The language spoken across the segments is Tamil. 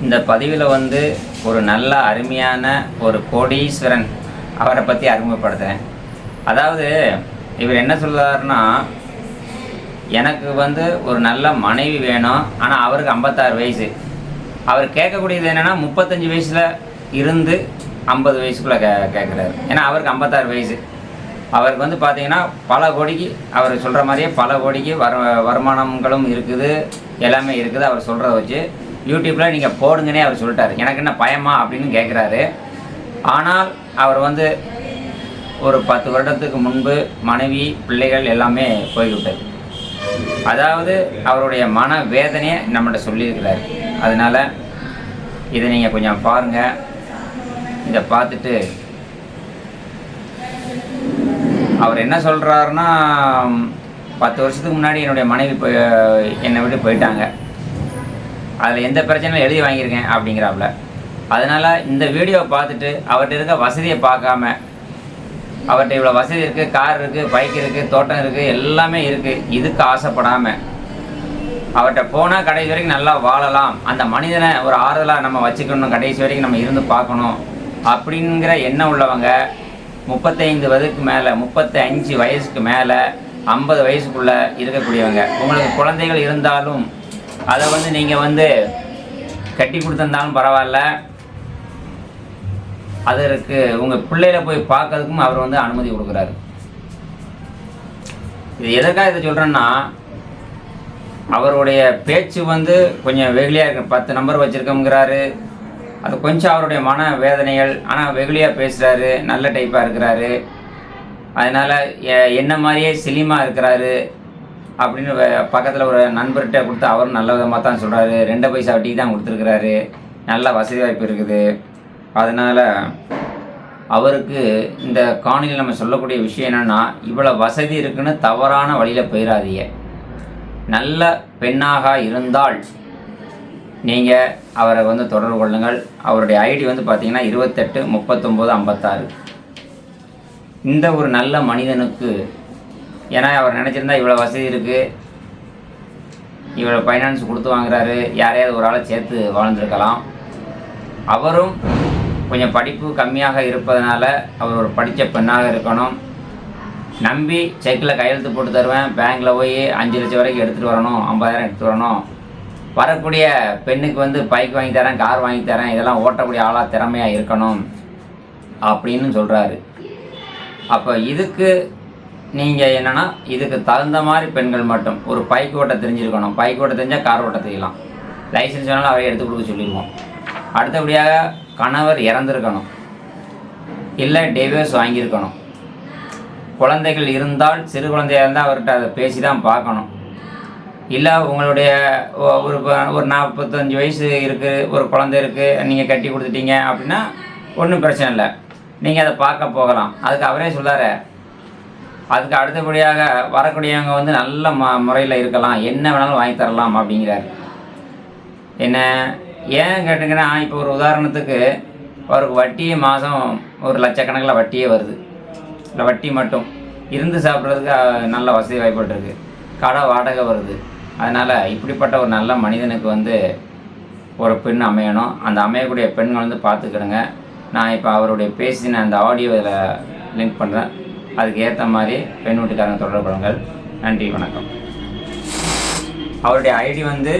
இந்த பதிவில் வந்து ஒரு நல்ல அருமையான ஒரு கோடீஸ்வரன் அவரை பற்றி அறிமுகப்படுத்துகிறேன். அதாவது இவர் என்ன சொல்கிறாருன்னா, எனக்கு வந்து ஒரு நல்ல மனைவி வேணும், ஆனால் அவருக்கு 56 வயசு. அவர் கேட்கக்கூடியது என்னென்னா 35 வயசில் இருந்து 50 வயசுக்குள்ளே கேட்குறாரு. ஏன்னா அவருக்கு 56 வயசு. அவருக்கு வந்து பார்த்திங்கன்னா பல கோடிக்கு, அவர் சொல்கிற மாதிரியே பல கோடிக்கு வருமானங்களும் இருக்குது, எல்லாமே இருக்குது. அவர் சொல்கிறத வச்சு யூடியூப்பில் நீங்கள் போடுங்கன்னே அவர் சொல்லிட்டார். எனக்கு என்ன பயமா அப்படின்னு கேட்குறாரு. ஆனால் அவர் வந்து ஒரு 10 வருடத்துக்கு முன்பு மனைவி பிள்ளைகள் எல்லாமே போய்விட்டது. அதாவது அவருடைய மன வேதனையை நம்மகிட்ட சொல்லியிருக்கிறார். அதனால் இதை நீங்கள் கொஞ்சம் பாருங்கள். இதை பார்த்துட்டு அவர் என்ன சொல்கிறாருன்னா, 10 வருஷத்துக்கு முன்னாடி என்னுடைய மனைவி என்னை விட்டு போயிட்டாங்க, அதில் எந்த பிரச்சனையும் எழுதி வாங்கியிருக்கேன் அப்படிங்கிறாப்புல. அதனால் இந்த வீடியோவை பார்த்துட்டு அவர்கிட்ட இருக்க வசதியை பார்க்காம, அவர்கிட்ட இவ்வளோ வசதி இருக்குது, கார் இருக்குது, பைக் இருக்குது, தோட்டம் இருக்குது, எல்லாமே இருக்குது, இதுக்கு ஆசைப்படாமல் அவர்கிட்ட போனால் கடைசி வரைக்கும் நல்லா வாழலாம், அந்த மனிதனை ஒரு ஆறுதலாக நம்ம வச்சுக்கணும், கடைசி வரைக்கும் நம்ம இருந்து பார்க்கணும் அப்படிங்கிற எண்ணம் உள்ளவங்க 35 வயதுக்கு மேலே, 35 வயசுக்கு மேலே, 50 வயசுக்குள்ளே இருக்கக்கூடியவங்க, உங்களுக்கு குழந்தைகள் இருந்தாலும் அதை வந்து நீங்கள் வந்து கட்டி கொடுத்துருந்தாலும் பரவாயில்ல, அதற்கு உங்கள் பிள்ளைகளை போய் பார்க்கறதுக்கும் அவர் வந்து அனுமதி கொடுக்குறாரு. இது எதற்காக இதை சொல்கிறேன்னா, அவருடைய பேச்சு வந்து கொஞ்சம் வெகுளியாக இருக்கு. 10 நம்பர் வச்சுருக்கோங்கிறாரு, அது கொஞ்சம் அவருடைய மன வேதனைகள். ஆனால் வெகுளியாக பேசுகிறாரு, நல்ல டைப்பாக இருக்கிறாரு, அதனால் என்ன மாதிரியே சிலிமாக இருக்கிறாரு அப்படின்னு பக்கத்தில் ஒரு நண்பர்கிட்ட கொடுத்து அவரும் நல்ல விதமாக தான் சொல்கிறாரு. 2 பைசா வட்டி தான் கொடுத்துருக்குறாரு, நல்ல வசதி வாய்ப்பு இருக்குது. அதனால் அவருக்கு இந்த காணொலியில் நம்ம சொல்லக்கூடிய விஷயம் என்னென்னா, இவ்வளோ வசதி இருக்குன்னு தவறான வழியில் போயிடாதீங்க. நல்ல பெண்ணாக இருந்தால் நீங்கள் அவரை வந்து தொடர்பு கொள்ளுங்கள். அவருடைய ஐடி வந்து பார்த்திங்கன்னா 28 39 56. இந்த ஒரு நல்ல மனிதனுக்கு, ஏன்னா அவர் நினச்சிருந்தா இவ்வளோ வசதி இருக்குது, இவ்வளோ ஃபைனான்ஸ் கொடுத்து வாங்குறாரு, யாரையாவது ஒரு ஆளை சேர்த்து வாழ்ந்துருக்கலாம். அவரும் கொஞ்சம் படிப்பு கம்மியாக இருப்பதனால அவர் ஒரு படித்த பெண்ணாக இருக்கணும். நம்பி செக்கில் கையெழுத்து போட்டு தருவேன், பேங்க்கில் போய் 5 லட்சம் வரைக்கும் எடுத்துகிட்டு வரணும், 50,000 எடுத்துகிட்டு வரணும், வரக்கூடிய பெண்ணுக்கு வந்து பைக் வாங்கி தரேன், கார் வாங்கி தரேன், இதெல்லாம் ஓட்டக்கூடிய ஆளாக திறமையாக இருக்கணும் அப்படின்னு சொல்கிறாரு. அப்போ இதுக்கு நீங்கள் என்னென்னா, இதுக்கு தகுந்த மாதிரி பெண்கள் மட்டும் ஒரு பைக் ஓட்ட தெரிஞ்சிருக்கணும். பைக் ஓட்ட தெரிஞ்சால் கார் ஓட்ட தெரியலாம், லைசன்ஸ் வேணாலும் அவரை எடுத்து கொடுக்க சொல்லிடுவோம். அடுத்தபடியாக கணவர் இறந்துருக்கணும், இல்லை டிவோர்ஸ் வாங்கியிருக்கணும். குழந்தைகள் இருந்தால், சிறு குழந்தையாக இருந்தால் அவர்கிட்ட அதை பேசி தான் பார்க்கணும். இல்லை உங்களுடைய ஒரு 45 வயசு இருக்குது, ஒரு குழந்தை இருக்குது, நீங்கள் கட்டி கொடுத்துட்டீங்க அப்படின்னா ஒன்றும் பிரச்சனை இல்லை, நீங்கள் அதை பார்க்க போகலாம். அதுக்கு அவரே சொல்லார். அதுக்கு அடுத்தபடியாக வரக்கூடியவங்க வந்து நல்ல முறையில் இருக்கலாம், என்ன வேணாலும் வாங்கி தரலாம் அப்படிங்கிறார். என்ன ஏன் கேட்டிங்கன்னா, இப்போ ஒரு உதாரணத்துக்கு அவருக்கு வட்டியே மாதம் ஒரு லட்சக்கணக்கில் வட்டியே வருது. இல்லை வட்டி மட்டும் இருந்து சாப்பிட்றதுக்கு நல்ல வசதி வாய்ப்புருக்கு, கடை வாடகை வருது. அதனால் இப்படிப்பட்ட ஒரு நல்ல மனிதனுக்கு வந்து ஒரு பெண் அமையணும். அந்த அமையக்கூடிய பெண்கள் வந்து பார்த்துக்கிடுங்க. நான் இப்போ அவருடைய பேசின அந்த ஆடியோ இதில் லிங்க் பண்ணுறேன், அதுக்கு ஏற்ற மாதிரி பெண் வீட்டுக்காரங்க தொடர்பு கொள்ளுங்கள். நன்றி, வணக்கம். அவருடைய ஐடி வந்து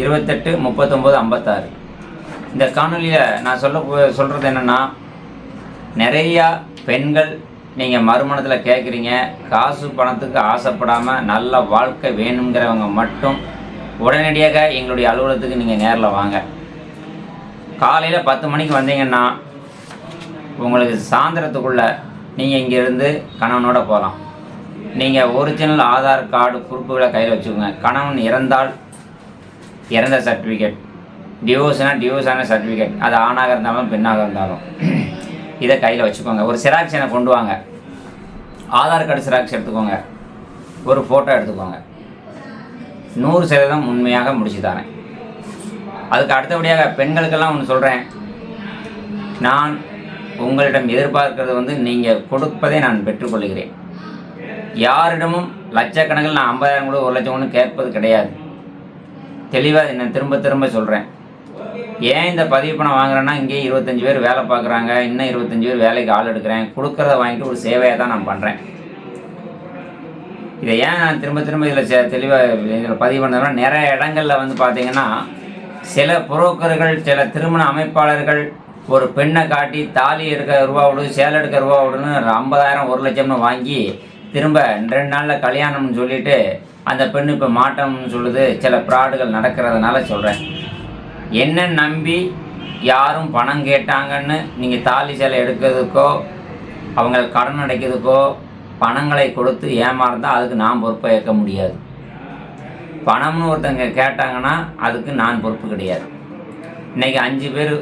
28 39 56. இந்த காணொலியில் நான் சொல்கிறது என்னென்னா, நிறையா பெண்கள் நீங்கள் மறுமணத்தில் கேட்குறீங்க, காசு பணத்துக்கு ஆசைப்படாமல் நல்ல வாழ்க்கை வேணுங்கிறவங்க மட்டும் உடனடியாக எங்களுடைய அலுவலகத்துக்கு நீங்கள் நேரில் வாங்க. காலையில் 10 மணிக்கு வந்தீங்கன்னா உங்களுக்கு சாயந்தரத்துக்குள்ளே நீங்கள் இங்கேருந்து கணவனோட போகலாம். நீங்கள் ஒரிஜினல் ஆதார் கார்டு ப்ரூஃபுகளை கையில் வச்சுக்கோங்க. கணவன் இறந்தால் இறந்த சர்டிஃபிகேட், டிவோர்ஸ்னால் டிவோர்ஸான சர்டிஃபிகேட், அது ஆணாக இருந்தாலும் பெண்ணாக இருந்தாலும் இதை கையில் வச்சுக்கோங்க. ஒரு சிராக்ஸ் எனக்கு கொண்டு வாங்க, ஆதார் கார்டு சிராக்ஸ் எடுத்துக்கோங்க, ஒரு ஃபோட்டோ எடுத்துக்கோங்க. 100% உண்மையாக முடிச்சு தரேன். அதுக்கு அடுத்தபடியாக பெண்களுக்கெல்லாம் ஒன்று சொல்கிறேன், நான் உங்களிடம் எதிர்பார்க்கிறது வந்து நீங்கள் கொடுப்பதை நான் பெற்றுக்கொள்கிறேன். யாரிடமும் லட்சக்கணக்கில் நான் 50,000 கூட 1 லட்சம் ஒன்று கேட்பது கிடையாது. தெளிவாக நான் திரும்ப திரும்ப சொல்கிறேன். ஏன் இந்த பதிவு பணம் வாங்குறேன்னா, இங்கேயே 25 பேர் வேலை பார்க்குறாங்க. இன்னும் 25 பேர் வேலைக்கு ஆள் எடுக்கிறேன். குடுக்கிறத வாங்கிட்டு ஒரு சேவையா தான் நான் பண்றேன். இத ஏன் நான் திரும்ப திரும்ப இதில தெளிவா இதில பதிவு பண்ணேன்னா, நெறைய இடங்கள்ல வந்து பார்த்தீங்கன்னா, சில புரோக்கர்கள், சில திருமண அமைப்பாளர்கள் ஒரு பெண்ண காட்டி தாலி எடுக்க ரூபா விடு, சேலை எடுக்க ரூபா விடுன்னு 50,000 1,00,000ன்னு வாங்கி, திரும்ப 2 நாள்ல கல்யாணம்னு சொல்லிட்டு, அந்த பெண்ணு இப்ப மாட்டோம்னு சொல்லுது. சில ஃப்ராடுகள் நடக்கிறதுனால சொல்றேன். என்ன நம்பி யாரும் பணம் கேட்டாங்கன்னு நீங்க தாலி சேலை எடுக்கிறதுக்கோ, அவங்களுக்கு கடன் அடைக்கிறதுக்கோ பணங்களை கொடுத்து ஏமாறுந்தா அதுக்கு நான் பொறுப்பை ஏற்க முடியாது. பணம்னு ஒருத்தங்க கேட்டாங்கன்னா அதுக்கு நான் பொறுப்பு கிடையாது. இன்னைக்கு 5 பேர்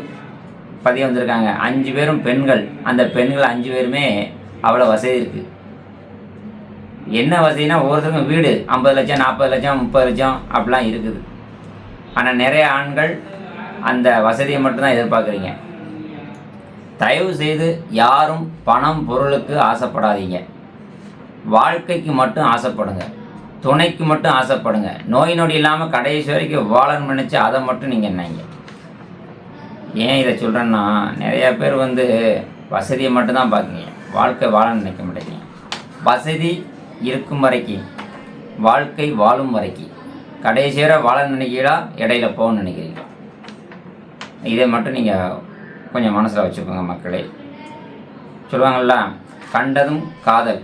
பதிவு வந்திருக்காங்க. 5 பேரும் பெண்கள். அந்த பெண்கள் 5 பேருமே அவ்வளோ வசதி இருக்குது. என்ன வசதினா ஒவ்வொருத்தருக்கும் வீடு 50 லட்சம் 40 லட்சம் 30 லட்சம் அப்படிலாம் இருக்குது. ஆனால் நிறைய ஆண்கள் அந்த வசதியை மட்டும்தான் எதிர்பார்க்குறீங்க. தயவு செய்து யாரும் பணம் பொருளுக்கு ஆசைப்படாதீங்க. வாழ்க்கைக்கு மட்டும் ஆசைப்படுங்க. துணைக்கு மட்டும் ஆசைப்படுங்க. நோய் நொடி இல்லாமல் கடைசி வரைக்கும் வாழணும்னு நினச்சி அதை மட்டும் நீங்கள் நினைங்க. ஏன் இதை சொல்கிறேன்னா, நிறையா பேர் வந்து வசதியை மட்டும்தான் பார்க்குறீங்க. வாழ்க்கை வாழ நினைக்க மாட்டேங்க. வசதி இருக்கும் வரைக்கும், வாழ்க்கை வாழும் வரைக்கும், கடைசியாக வாழ நினைக்கிறீங்களா இடையில போகணும்னு நினைக்கிறீங்களா? இதை மட்டும் நீங்கள் கொஞ்சம் மனசில் வச்சுக்கோங்க மக்களே. சொல்லுவாங்கள்ல, கண்டதும் காதல்,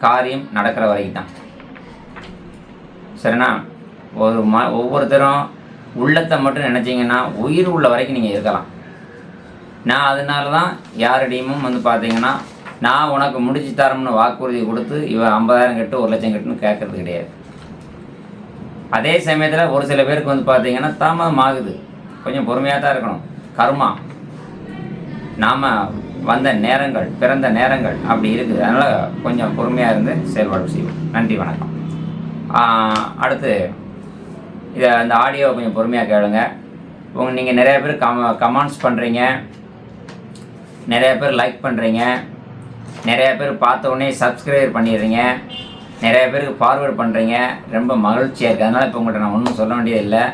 காரியம் நடக்கிற வரைக்கும் தான். சரிண்ணா? ஒவ்வொருத்தரும் உள்ளத்தை மட்டும் நினச்சிங்கன்னா உயிர் உள்ள வரைக்கும் நீங்கள் இருக்கலாம். நான் அதனால தான் யாரிடையும் வந்து பார்த்தீங்கன்னா, நான் உனக்கு முடிச்சு தரம்னு வாக்குறுதி கொடுத்து இவன் 50,000 கட்டு 1,00,000 கட்டுன்னு கேட்கறது கிடையாது. அதே சமயத்தில் ஒரு சில பேருக்கு வந்து பார்த்தீங்கன்னா தாமதம் ஆகுது. கொஞ்சம் பொறுமையாக தான் இருக்கணும். கர்மா, நாம் வந்த நேரங்கள், பிறந்த நேரங்கள் அப்படி இருக்குது. அதனால் கொஞ்சம் பொறுமையாக இருந்து செயல்பாடு செய்வோம். நன்றி, வணக்கம். அடுத்து இதை அந்த ஆடியோவை கொஞ்சம் பொறுமையாக கேளுங்க. நீங்கள் நிறைய பேர் கமெண்ட்ஸ் பண்ணுறீங்க, நிறைய பேர் லைக் பண்ணுறீங்க, நிறைய பேர் பார்த்த உடனே சப்ஸ்கிரைப் பண்ணிடுறீங்க, நிறைய பேருக்கு ஃபார்வேர்ட் பண்ணுறீங்க. ரொம்ப மகிழ்ச்சியாக இருக்குது. அதனால் இப்போ உங்கள்கிட்ட நான் ஒன்றும் சொல்ல வேண்டியதில்லை.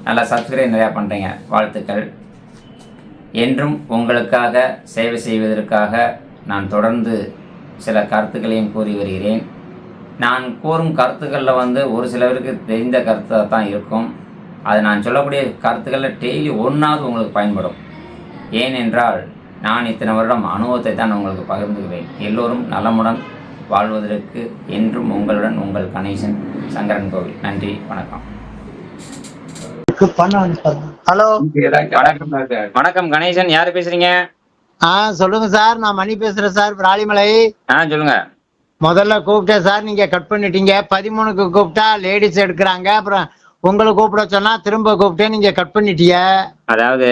நல்லா சப்ஸ்கிரைப் நிறையா பண்ணுறீங்க. வாழ்த்துக்கள். என்றும் உங்களுக்காக சேவை செய்வதற்காக நான் தொடர்ந்து சில கருத்துக்களையும் கூறி வருகிறேன். நான் கூறும் கருத்துக்களில் வந்து ஒரு சிலருக்கு தெரிந்த கருத்தாக தான் இருக்கும். அது நான் சொல்லக்கூடிய கருத்துக்களில் டெய்லி ஒன்றாவது உங்களுக்கு பயன்படும். ஏனென்றால் நான் இத்தனை வருடம் அனுபவத்தை தான் உங்களுக்கு பகிர்ந்துகிறேன். எல்லோரும் நலமுடன் வாழ்வதற்கு என்றும் உங்களுடன் உங்கள் கணேசன், சங்கரன் கோவில். நன்றி, வணக்கம். ஹலோ, வணக்கம் கணேசன். யாரு பேசுறீங்க? சொல்லுங்க சார். நான் மணி பேசுறேன் சார், ராலிமலை. சொல்லுங்க. முதல்ல கூப்பிட்டேன் சார், நீங்க கட் பண்ணிட்டீங்க. 13க்கு கூப்பிட்டா லேடிஸ் எடுக்கிறாங்க. அப்புறம் உங்களை கூப்பிட சொன்னா திரும்ப கூப்பிட்டேன், நீங்க கட் பண்ணிட்டீங்க. அதாவது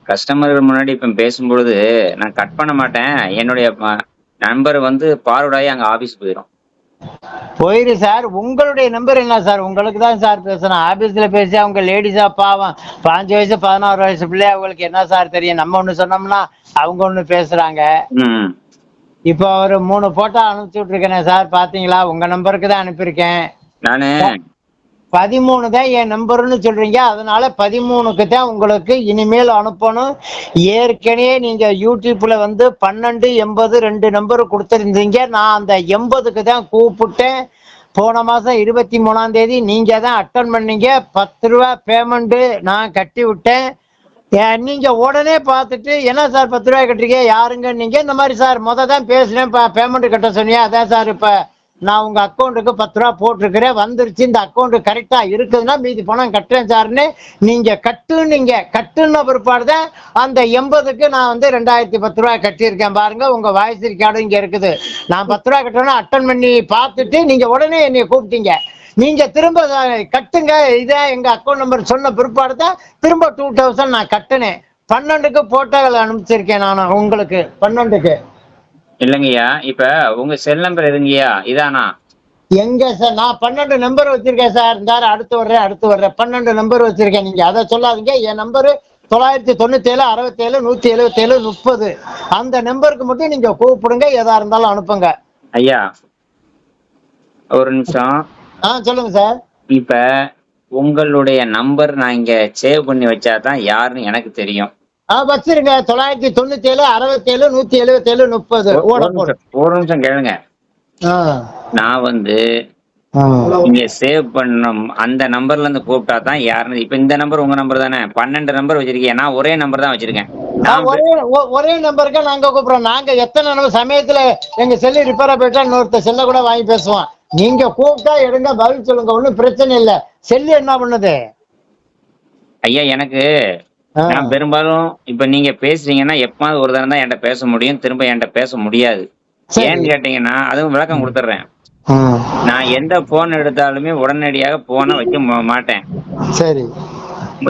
கஸ்டமர்கள் முன்னாடி இப்ப பேசும்பொழுது நான் கட் பண்ண மாட்டேன். என்னுடைய நம்பர் வந்து பார்வர்டாகி அங்க ஆபீஸ் போயிரு சார். உங்களுடைய நம்பர் என்ன சார்? உங்களுக்கு தான் சார் பேசணும். ஆபீஸ்ல பேசி அவங்க லேடிஸா பாவம் 5 வயசு 16 வயசு பிள்ளை, அவங்களுக்கு என்ன சார் தெரியும்? நம்ம ஒண்ணு சொன்னோம்னா அவங்க ஒண்ணு பேசுறாங்க. இப்போ ஒரு 3 போட்டோ அனுப்பிச்சு விட்டுருக்கேன் சார், பாத்தீங்களா? உங்க நம்பருக்கு தான் அனுப்பியிருக்கேன். நானு 13 தான் என் நம்பர்னு சொல்றீங்க. அதனால 13க்கு தான் உங்களுக்கு இனிமேல் அனுப்பணும். ஏற்கனவே நீங்க யூடியூப்ல வந்து 1280 2 நம்பர் கொடுத்துருந்தீங்க. நான் அந்த 80க்கு தான் கூப்பிட்டேன். போன மாசம் 23ஆம் தேதி நீங்க தான் அட்டன் பண்ணீங்க. 10 ரூபா பேமெண்ட் நான் கட்டி விட்டேன். நீங்க உடனே பார்த்துட்டு என்ன சார் 10 ரூபாய் கட்டுறீங்க, யாருங்க நீங்க? இந்த மாதிரி சார் தான் பேசுறேன், பேமெண்ட் கட்ட சொன்னீங்க. அதான் சார் இப்ப நான் உங்க அக்கௌண்ட்டுக்கு 10 ரூபா போட்டிருக்கிறேன், வந்துருச்சு. இந்த அக்கௌண்ட் கரெக்டா இருக்குதுன்னா மீதி பணம் கட்டுறேன் சார்னு நீங்க கட்டுன பிற்பாடுதான் அந்த 80க்கு நான் வந்து 2010 ரூபாய் கட்டியிருக்கேன். பாருங்க, உங்க வாய்ஸ் ரெக்கார்டு இங்க இருக்குது. நான் 10 ரூபாய் கட்டணும் அட்டன் பண்ணி பார்த்துட்டு நீங்க உடனே என்னை கூப்பிட்டீங்க. நீங்க திரும்ப கட்டுங்க, இதான் எங்க அக்கௌண்ட் நம்பர் சொன்ன பிற்பாடு தான் திரும்ப 2000 நான் கட்டினேன். 12க்கு போட்டோகள் அனுப்பிச்சிருக்கேன் நான் உங்களுக்கு. 12க்கு இல்லைங்கய்யா. இப்ப உங்க செல் நம்பர் எதுங்கய்யா? இதானா? எங்க சார், நான் 12 நம்பர் வச்சிருக்கேன் சார். இந்த அடுத்து வர்றேன் 12 நம்பர் வச்சிருக்கேன். நீங்க அதை சொல்லாதீங்க. என் நம்பரு 997 67 177 30. அந்த நம்பருக்கு மட்டும் நீங்க கூப்பிடுங்க, எதா இருந்தாலும் அனுப்புங்க. ஐயா ஒரு நிமிஷம். சொல்லுங்க சார். இப்ப உங்களுடைய நம்பர் நான் இங்க சேவ் பண்ணி வச்சாதான் யாருன்னு எனக்கு தெரியும். வச்சிருங்க 997 67 177 30 ஒரு ஓட ஒரு போடு. நிமிஷம் ஒரு நிமிஷம் கேளுங்க. ஆ, நான் வந்து ஆ. நீங்க சேவ் பண்ண அந்த நம்பர்ல இருந்து கூப்பிட்டா தான் யாருன்னு. இப்ப இந்த நம்பர் உங்க நம்பர் தானே? 12 நம்பர் வச்சிருக்கீங்க. நான் ஒரே நம்பர் தான் வச்சிருக்கேன். நான் ஒரே நம்பருக்கு நாங்க கூப்பிடுறோம். நாங்க எத்தனை நம்பர் சமயத்துல எங்க செல்லு ரிப்பேரா போயிட்டா இன்னொருத்த செல்ல கூட வாங்கி பேசுவோம். நீங்க கூப்பிட்டா எடுங்க, பதில் சொல்லுங்க, ஒண்ணும் பிரச்சனை இல்ல. செல்லு என்ன பண்ணுது? ஐயா எனக்கு ஆ, நான் பெரும்பாலும் இப்ப நீங்க பேசுறீங்கன்னா எப்பாவது ஒரு தடவை தான் என்கிட்ட பேச முடியும். திரும்ப என்கிட்ட பேச முடியாது. சரி. ஏன்னு கேட்டீங்கன்னா அதுவும் விளக்கம் கொடுத்துட்றேன். ம், நான் எந்த போன் எடுத்தாலுமே உடனடியாக போனை வைக்க மாட்டேன். சரி.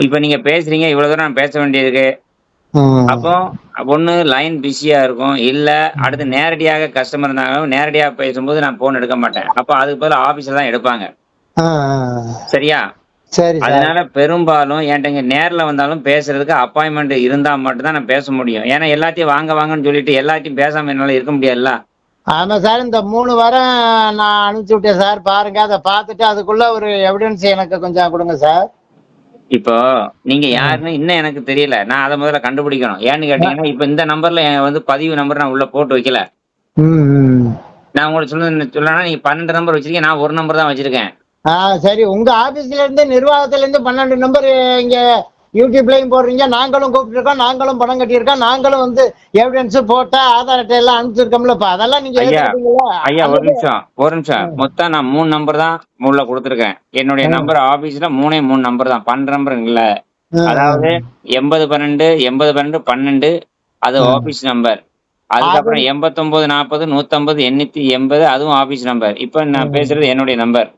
இப்ப நீங்க பேசுறீங்க, இவ்வளவு தூரம் நான் பேச வேண்டியிருக்கு. ம், அப்போ ஒண்ணு லைன் பிஸியா இருக்கும். இல்ல அடுத்து நேரடியாக கஸ்டமர் இருந்தாலும் நேரடியா பேசும்போது நான் போன் எடுக்க மாட்டேன். அப்ப அதுக்கு பதிலா ஆபீஸ்ல தான் எடுப்பாங்க. ஆ, ஆ. சரியா? சரி சார். அதனால பெரும்பாலும் என்கிட்ட இங்க நேர்ல வந்தாலும் பேசுறதுக்கு அப்பாயின்மெண்ட் இருந்தா மட்டும் தான் நான் பேச முடியும். ஏன்னா எல்லாத்தையும் வாங்க வாங்கன்னு சொல்லிட்டு எல்லாத்தையும் பேசாம என்னால இருக்க முடியாதுல்ல. ஆமா சார், இந்த 3 வாரம் நான் அனுப்பிச்சு விட்டேன் சார். பாருங்க, அதை பார்த்துட்டு அதுக்குள்ள ஒரு எவிடன்ஸ் எனக்கு கொஞ்சம் கொடுங்க சார். இப்போ நீங்க யாருன்னு இன்னும் எனக்கு தெரியல. நான் அதை முதல்ல கண்டுபிடிக்கணும். ஏன்னு கேட்டீங்கன்னா இப்ப இந்த நம்பர்ல வந்து பதிவு நம்பர் நான் உள்ள போட்டு வைக்கல. ம், ம். நான் உங்களுக்கு சொல்லணும்னா நீங்க 12 நம்பர் வச்சிருக்கீங்க. நான் ஒரு நம்பர் தான் வச்சிருக்கேன். சரி, உங்க ஆபீஸ்ல இருந்து நிர்வாகத்துல இருந்து 12 நம்பர் இங்க யூடியூப்லயும் போடுறீங்க. நாங்களும் கூப்பிட்டுருக்கோம், நாங்களும் பணம் கட்டியிருக்கோம், நாங்களும் வந்து எவிடன்ஸ் போட்டா ஆதார் அட்டை எல்லாம் அனுப்பிச்சிருக்கோம்ல. அதெல்லாம் நீங்க ஐயா ஏத்துக்கிட்டீங்களா? ஐயா ஒரு அல்லது நிமிஷம் ஒரு நிமிஷம். மொத்தம் நான் 3 நம்பர் தான் உள்ள கொடுத்துருக்கேன். என்னுடைய நம்பர் ஆபீஸ்ல 3 நம்பர் தான். 12 நம்பர் இல்ல. அதாவது 8012 8012 12 அது ஆபீஸ் நம்பர். அதுக்கப்புறம் 89 40 150 880 அதுவும் ஆபீஸ் நம்பர். இப்ப நான் பேசுறது என்னுடைய நம்பர்.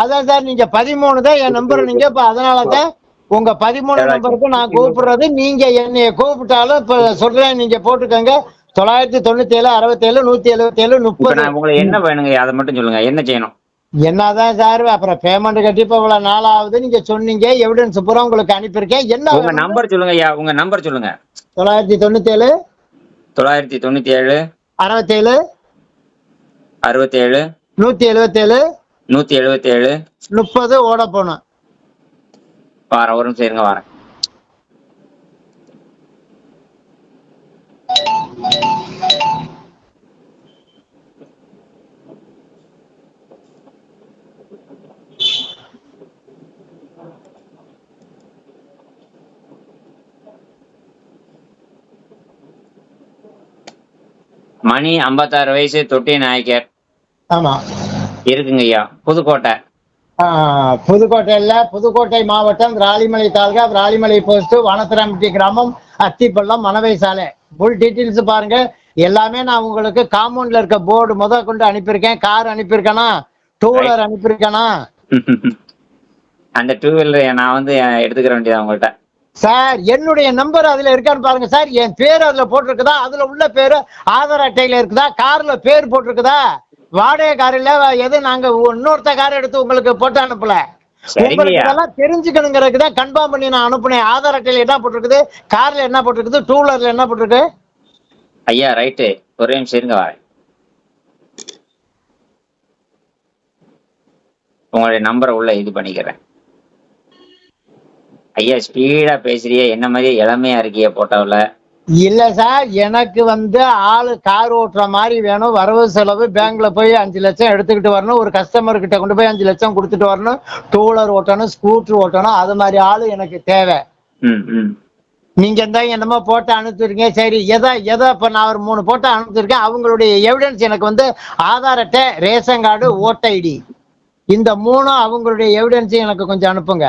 அதான் சார், நீங்க 13 தான் என் நம்பர். நீங்க இப்ப அதனாலதான் உங்க 13 நம்பருக்கு நான் கூப்பிடுறது. நீங்க என்னைய கூப்பிட்டாலும் இப்ப சொல்றேன், நீங்க போட்டுக்கோங்க. 997 67 177 இப்ப 30. நான் உங்களுக்கு என்ன வேணுங்க? அதை மட்டும் சொல்லுங்க. என்ன செய்யணும்? என்னதான் சார், அப்புறம் பேமெண்ட் கட்டி இப்ப இவ்வளவு நாள் ஆகுது. நீங்க சொன்னீங்க, எவிடன்ஸ் பூரா உங்களுக்கு அனுப்பியிருக்கேன். என்ன உங்க வேணும்? நம்பர் சொல்லுங்க ஐயா. உங்க நம்பர் சொல்லுங்க. 997 997 67 67 177 177 30 ஓட போனோம். வாரேன். ஒரு நிமிஷம் இருங்க, வாரேன். மணி 56 வயசு, தொட்டி நாயக்கர். ஆமா. இருக்குங்க ஐயா. புதுக்கோட்டை. புதுக்கோட்டை மாவட்டம், ராலிமலை தாலுகா, ராலிமலை போஸ்ட், வனத்திராம்பட்டி கிராமம், அத்திப்பள்ளம், மணவை சாலை. ஃபுல் டீட்டெயில்ஸ் பாருங்க. எல்லாமே நான் உங்களுக்கு காம்பவுண்ட்ல இருக்க போர்டு கொண்டு அனுப்பியிருக்கேன். கார் அனுப்பியிருக்கேனா, டூ வீலர் அனுப்பியிருக்கேனா? அந்த 2 வீலர் நான் வந்து எடுத்துக்கிற வேண்டியது உங்கள்கிட்ட. சார், என்னுடைய நம்பர் அதுல இருக்கான்னு பாருங்க சார். என் பேர் அதுல போட்டிருக்குதா? அதுல உள்ள பேரு ஆதார் அட்டையில இருக்குதா? கார்ல பேர் போட்டிருக்குதா? வாடகை காரில் எது நாங்க இன்னொருத்த கார் எடுத்து உங்களுக்கு போட்டு அனுப்பல. உங்களுக்கு இதெல்லாம் தெரிஞ்சுக்கணுங்கிறதுக்கு தான் கன்ஃபார்ம் பண்ணி நான் அனுப்புனேன். ஆதார் அட்டையில என்ன போட்டிருக்குது, கார்ல என்ன போட்டிருக்குது, டூ வீலர்ல என்ன போட்டிருக்கு? ஐயா ரைட்டு. ஒரே நிமிஷம் இருங்க, வரேன். உங்களுடைய நம்பரை உள்ள இது பண்ணிக்கிறேன். ஐயா ஸ்பீடா பேசுறிய, என்ன மாதிரியே இளமையா இருக்கிய போட்டோவில். இல்ல சார், எனக்கு வந்து ஆளு கார் ஓட்டுற மாதிரி வேணும். வரவு செலவு பேங்க்ல போய் 5 லட்சம் எடுத்துக்கிட்டு வரணும். ஒரு கஸ்டமர் கிட்ட கொண்டு போய் 5 லட்சம் கொடுத்துட்டு வரணும். டூ வீலர் ஓட்டணும், ஸ்கூட்டர் ஓட்டணும். அது மாதிரி ஆளு எனக்கு தேவை. நீங்க தான் என்னமோ போட்டோ அனுப்பிச்சிருக்கீங்க. சரி, எதை இப்ப நான் ஒரு 3 போட்டோ அனுப்பிச்சிருக்கேன். அவங்களுடைய எவிடன்ஸ் எனக்கு வந்து ஆதார் அட்டை, ரேஷன் கார்டு, ஓட்டர் ஐடி, இந்த 3 அவங்களுடைய எவிடன்ஸ் எனக்கு கொஞ்சம் அனுப்புங்க.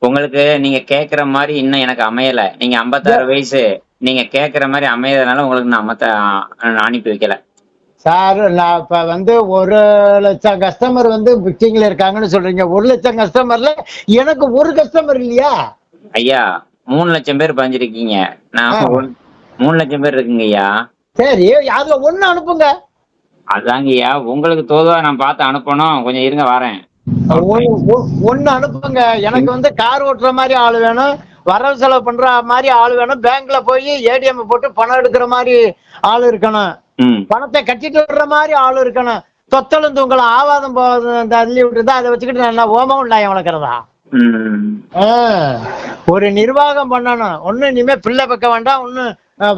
உங்களுக்கு நீங்க கேக்குற மாதிரி இன்னும் எனக்கு அமையல. நீங்க 56 வயசு, நீங்க கேக்குற மாதிரி அமையறதுனால உங்களுக்கு நான் அனுப்பி வைக்கல சார். நான் இப்ப வந்து 1 லட்சம் கஸ்டமர் வந்து புக்கிங்ல இருக்காங்கன்னு சொல்றீங்க. 1 லட்சம் கஸ்டமர்ல எனக்கு ஒரு கஸ்டமர் இல்லையா? ஐயா 3 லட்சம் பேர் பதிஞ்சிருக்கீங்க. நான் 3 லட்சம் பேர் இருக்குங்க ஐயா. சரி, அதுல 1 அனுப்புங்க. அதாங்க ஐயா, உங்களுக்கு தோதுவா நான் பார்த்து அனுப்பணும். கொஞ்சம் இருங்க, வரேன். 1 அனுப்புங்க. எனக்கு வந்து கார் ஓட்டுற மாதிரி ஆளு வேணும். வரவு செலவு பண்ற மாதிரி ஆளு வேணும். பேங்க்ல போய் ஏடிஎம் போட்டு பணம் எடுக்கிற மாதிரி ஆளு இருக்கணும். பணத்தை கட்டிட்டு வர்ற மாதிரி ஆளு இருக்கணும். தொத்தலும் தூங்கலும் ஆவாதம் போவாதம் தள்ளி விட்டுருந்தா அதை வச்சுக்கிட்டு நான் என்ன ஓமம் உண்டாயம் வளர்க்குறதா? ஒரு நிர்வாகம் பண்ணணும். ஒண்ணு இனிமே பிள்ளை பிறக்க வேண்டாம், ஒண்ணு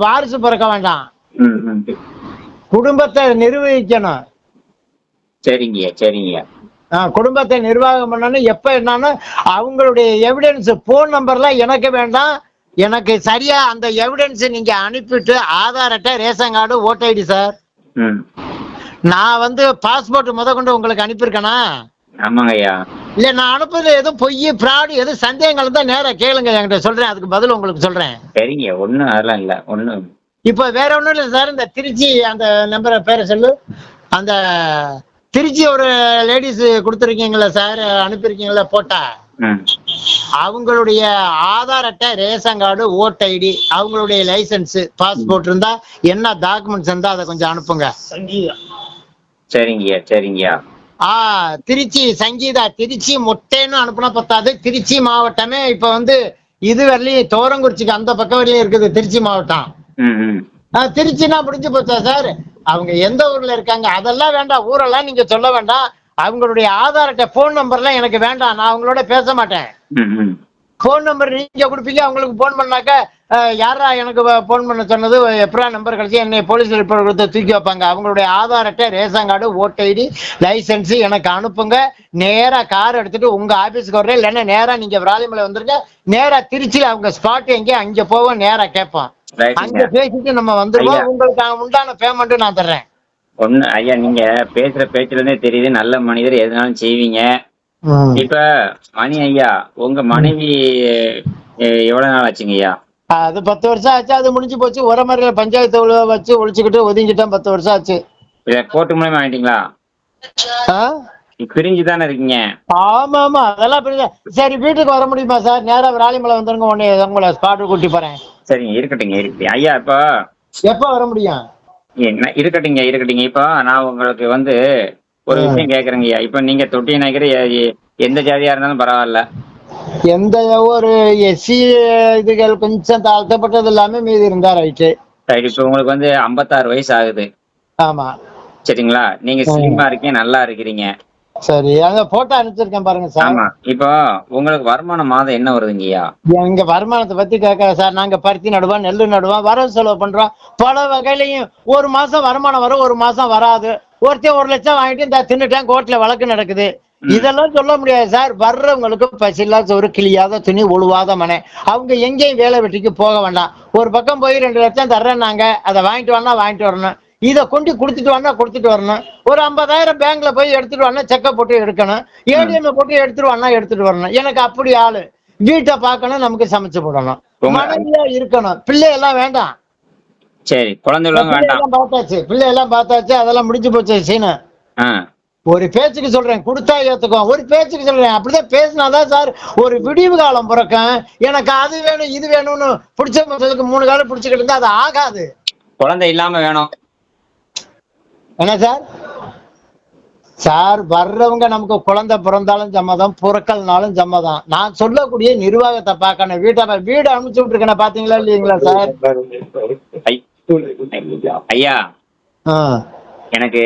வாரிசு பிறக்க வேண்டாம், குடும்பத்தை நிர்வகிக்கணும். சரிங்க சரிங்க. குடும்பத்தை நிர்வாகம் பண்ணணும். எப்ப என்னன்னா அவங்களுடைய எவிடன்ஸ் போன் நம்பர்லாம் எனக்கு வேண்டாம், எனக்கு சரியா அந்த எவிடன்ஸ் நீங்க அனுப்பிட்டு ஆதார் அட்டை, ration card, voter ID sir. நான் வந்து பாஸ்போர்ட் கொண்டு உங்களுக்கு அனுப்பியிருக்கேனா? ஆமாங்க ஐயா. இல்ல நான் அனுப்புறது எதுவும் பொய் ஃப்ராடு எதுவும் சந்தேகங்கள் தான் நேரா கேளுங்க, என்கிட்ட சொல்றேன், அதுக்கு பதில் உங்களுக்கு சொல்றேன். சரிங்க, ஒண்ணும் அதெல்லாம் இல்ல ஒண்ணும். இப்ப வேற ஒண்ணும் இல்ல சார், இந்த திருச்சி அந்த நம்பரை பேரை சொல்லு. அந்த திருச்சி ஒரு லேடிஸ் கொடுத்துருக்கீங்களா சார், அனுப்பியிருக்கீங்களா போட்டா? அவங்களுடைய ஆதார் அட்டை, ரேஷன் கார்டு, ஓட்டர் ஐடி, அவங்களுடைய லைசன்ஸ், பாஸ்போர்ட் இருந்தா என்ன டாக்குமெண்ட்ஸ் இருந்தா அதை கொஞ்சம் அனுப்புங்க. சரிங்கய்யா சரிங்கய்யா. திருச்சி சங்கீதா, திருச்சி மொட்டைன்னு அனுப்புனா பத்தாது, திருச்சி மாவட்டமே இப்ப வந்து இது வரலையும் தோரங்குறிச்சிக்கு அந்த பக்கம் வரையும் இருக்குது திருச்சி மாவட்டம். திருச்சினா முடிஞ்சு போச்சா சார்? அவங்க எந்த ஊர்ல இருக்காங்க அதெல்லாம் வேண்டாம், ஊரெல்லாம் நீங்க சொல்ல வேண்டாம். அவங்களுடைய ஆதார் அட்டை, போன் நம்பர்லாம் எனக்கு வேண்டாம், நான் அவங்களோட பேச மாட்டேன். போன் நம்பர் நீங்க கொடுப்பீங்க, அவங்களுக்கு போன் பண்ணாக்க யாரா எனக்கு போன் பண்ண சொன்னது, எப்படா நம்பர் கிடைச்சி என்னை போலீஸ் ரிப்போர்ட் கொடுத்து தூக்கி வைப்பாங்க. அவங்களுடைய ஆதார் அட்டை, ration card, voter ID, licence எனக்கு அனுப்புங்க. நேரா கார் எடுத்துட்டு உங்க ஆபீஸ்க்கு வர்றேன், இல்லைன்னா நேரா நீங்க விராலிமலை வந்துருங்க. நேரா திருச்சியில அவங்க ஸ்பாட் எங்கே அங்க போவோம், நேரா கேட்போம், அங்க பேசிட்டு நம்ம வந்துருவோம். உங்களுக்கு உண்டான பேமெண்ட் நான் தர்றேன். ஒண்ணு ஐயா, நீங்க பேசுற பேச்சுல இருந்தே தெரியுது நல்ல மனிதர், எதுனாலும் செய்வீங்க. இப்ப மணி ஐயா, உங்க மனைவி எவ்வளவு நாள் ஆச்சுங்க ஐயா? அது 10 வருஷம் ஆச்சு, அது முடிஞ்சு போச்சு. உரமறையில பஞ்சாயத்து வச்சு ஒழிச்சுக்கிட்டு ஒதுங்கிட்டேன், 10 வருஷம் ஆச்சு. கோர்ட்டு மூலமா வாங்கிட்டீங்களா? பிரிஞ்சுதானே இருக்கீங்க? ஆமா ஆமா, அதெல்லாம் பிரிஞ்சு. சரி, வீட்டுக்கு வர முடியுமா சார்? நேரா விராலிமலை வந்துருங்க, உடனே உங்களை ஸ்பாட்டு கூட்டி போறேன். சரிங்க, இருக்கட்டுங்க இருக்கட்டும் ஐயா. இப்போ எப்ப வர முடியும்? என்ன இருக்கட்டுங்க இருக்கட்டுங்க. இப்போ நான் உங்களுக்கு வந்து ஒரு விஷயம் கேக்குறேங்க ஐயா. இப்ப நீங்க தொட்டி நகர் எந்த ஜாதியா இருந்தாலும் பரவாயில்ல, எந்த ஒரு எஸ்சி இதுகள் கொஞ்சம் தாழ்த்தப்பட்டது எல்லாமே மீதி இருந்தா ரைட்டு. இப்ப உங்களுக்கு வந்து 56 வயசு ஆகுது. ஆமா சரிங்களா? நீங்க ஸ்லிமா இருக்கீங்க, நல்லா இருக்கிறீங்க. சரி, அங்க போட்டோ அனுப்பிச்சிருக்கேன் பாருங்க சார். ஆமா. இப்போ உங்களுக்கு வருமானம் மாதம் என்ன வருதுங்கய்யா? எங்க வருமானத்தை பத்தி கேட்க சார், நாங்க பருத்தி நடுவோம், நெல்லு நடுவோம், வரவு செலவு பண்றோம். பல வகையிலையும் ஒரு மாசம் வருமானம் வரும், ஒரு மாசம் வராது. ஒருத்தன் 1 லட்சம் வாங்கிட்டு இந்த தின்னுட்டேன், கோர்ட்ல வழக்கு நடக்குது. இதெல்லாம் சொல்ல முடியாது சார். வர்றவங்களுக்கு பசிலா ஒரு கிளியாத துணி, ஒழுவாத மனை, அவங்க எங்கேயும் வேலை வெட்டிக்கு போக வேண்டாம். ஒரு பக்கம் போய் 2 லட்சம் தர்றேன்னாங்க, அதை வாங்கிட்டு வரணும், வாங்கிட்டு வரணும். இதை கொண்டு கொடுத்துட்டு வரணும். ஒரு 50,000 பேங்க்ல போய் எடுத்துட்டு வரணும், செக்கை போட்டு எடுக்கணும், ஏடிஎம் போட்டு எடுத்துட்டு வரணும். எனக்கு அப்படி ஆளு. வீட்டை பார்க்கணும், நமக்கு சமைச்சு போடணும், மனைவியா இருக்கணும், பிள்ளை எல்லாம் வேண்டாம். சரி, பார்த்தாச்சு, பிள்ளை எல்லாம் பார்த்தாச்சு, அதெல்லாம் முடிஞ்சு போச்சு சீனு. ஒரு பேச்சுக்கு சொல்றேன், கொடுத்தா ஏத்துக்கும். ஒரு பேச்சுக்கு சொல்றேன், அப்படிதான் பேசினாதான் சார் ஒரு விடிவு காலம் பிறக்கும். எனக்கு அது வேணும் இது வேணும்னு பிடிச்ச மசலுக்கு 3 காலம் பிடிச்சிக்கிட்டு இருந்தா அது ஆகாது. குழந்தை இல்லாம வேணும். என்ன சார்? சார், வர்றவங்க நமக்கு குழந்தை பிறந்தாலும் சம்மதம், பிறக்கல்னாலும் சம்மதம். நான் சொல்லக்கூடிய நிர்வாகத்தை பார்க்கணும். வீடு அனுப்பிச்சு விட்டுருக்கேன், பாத்தீங்களா இல்லைங்களா சார்? ஐயா, எனக்கு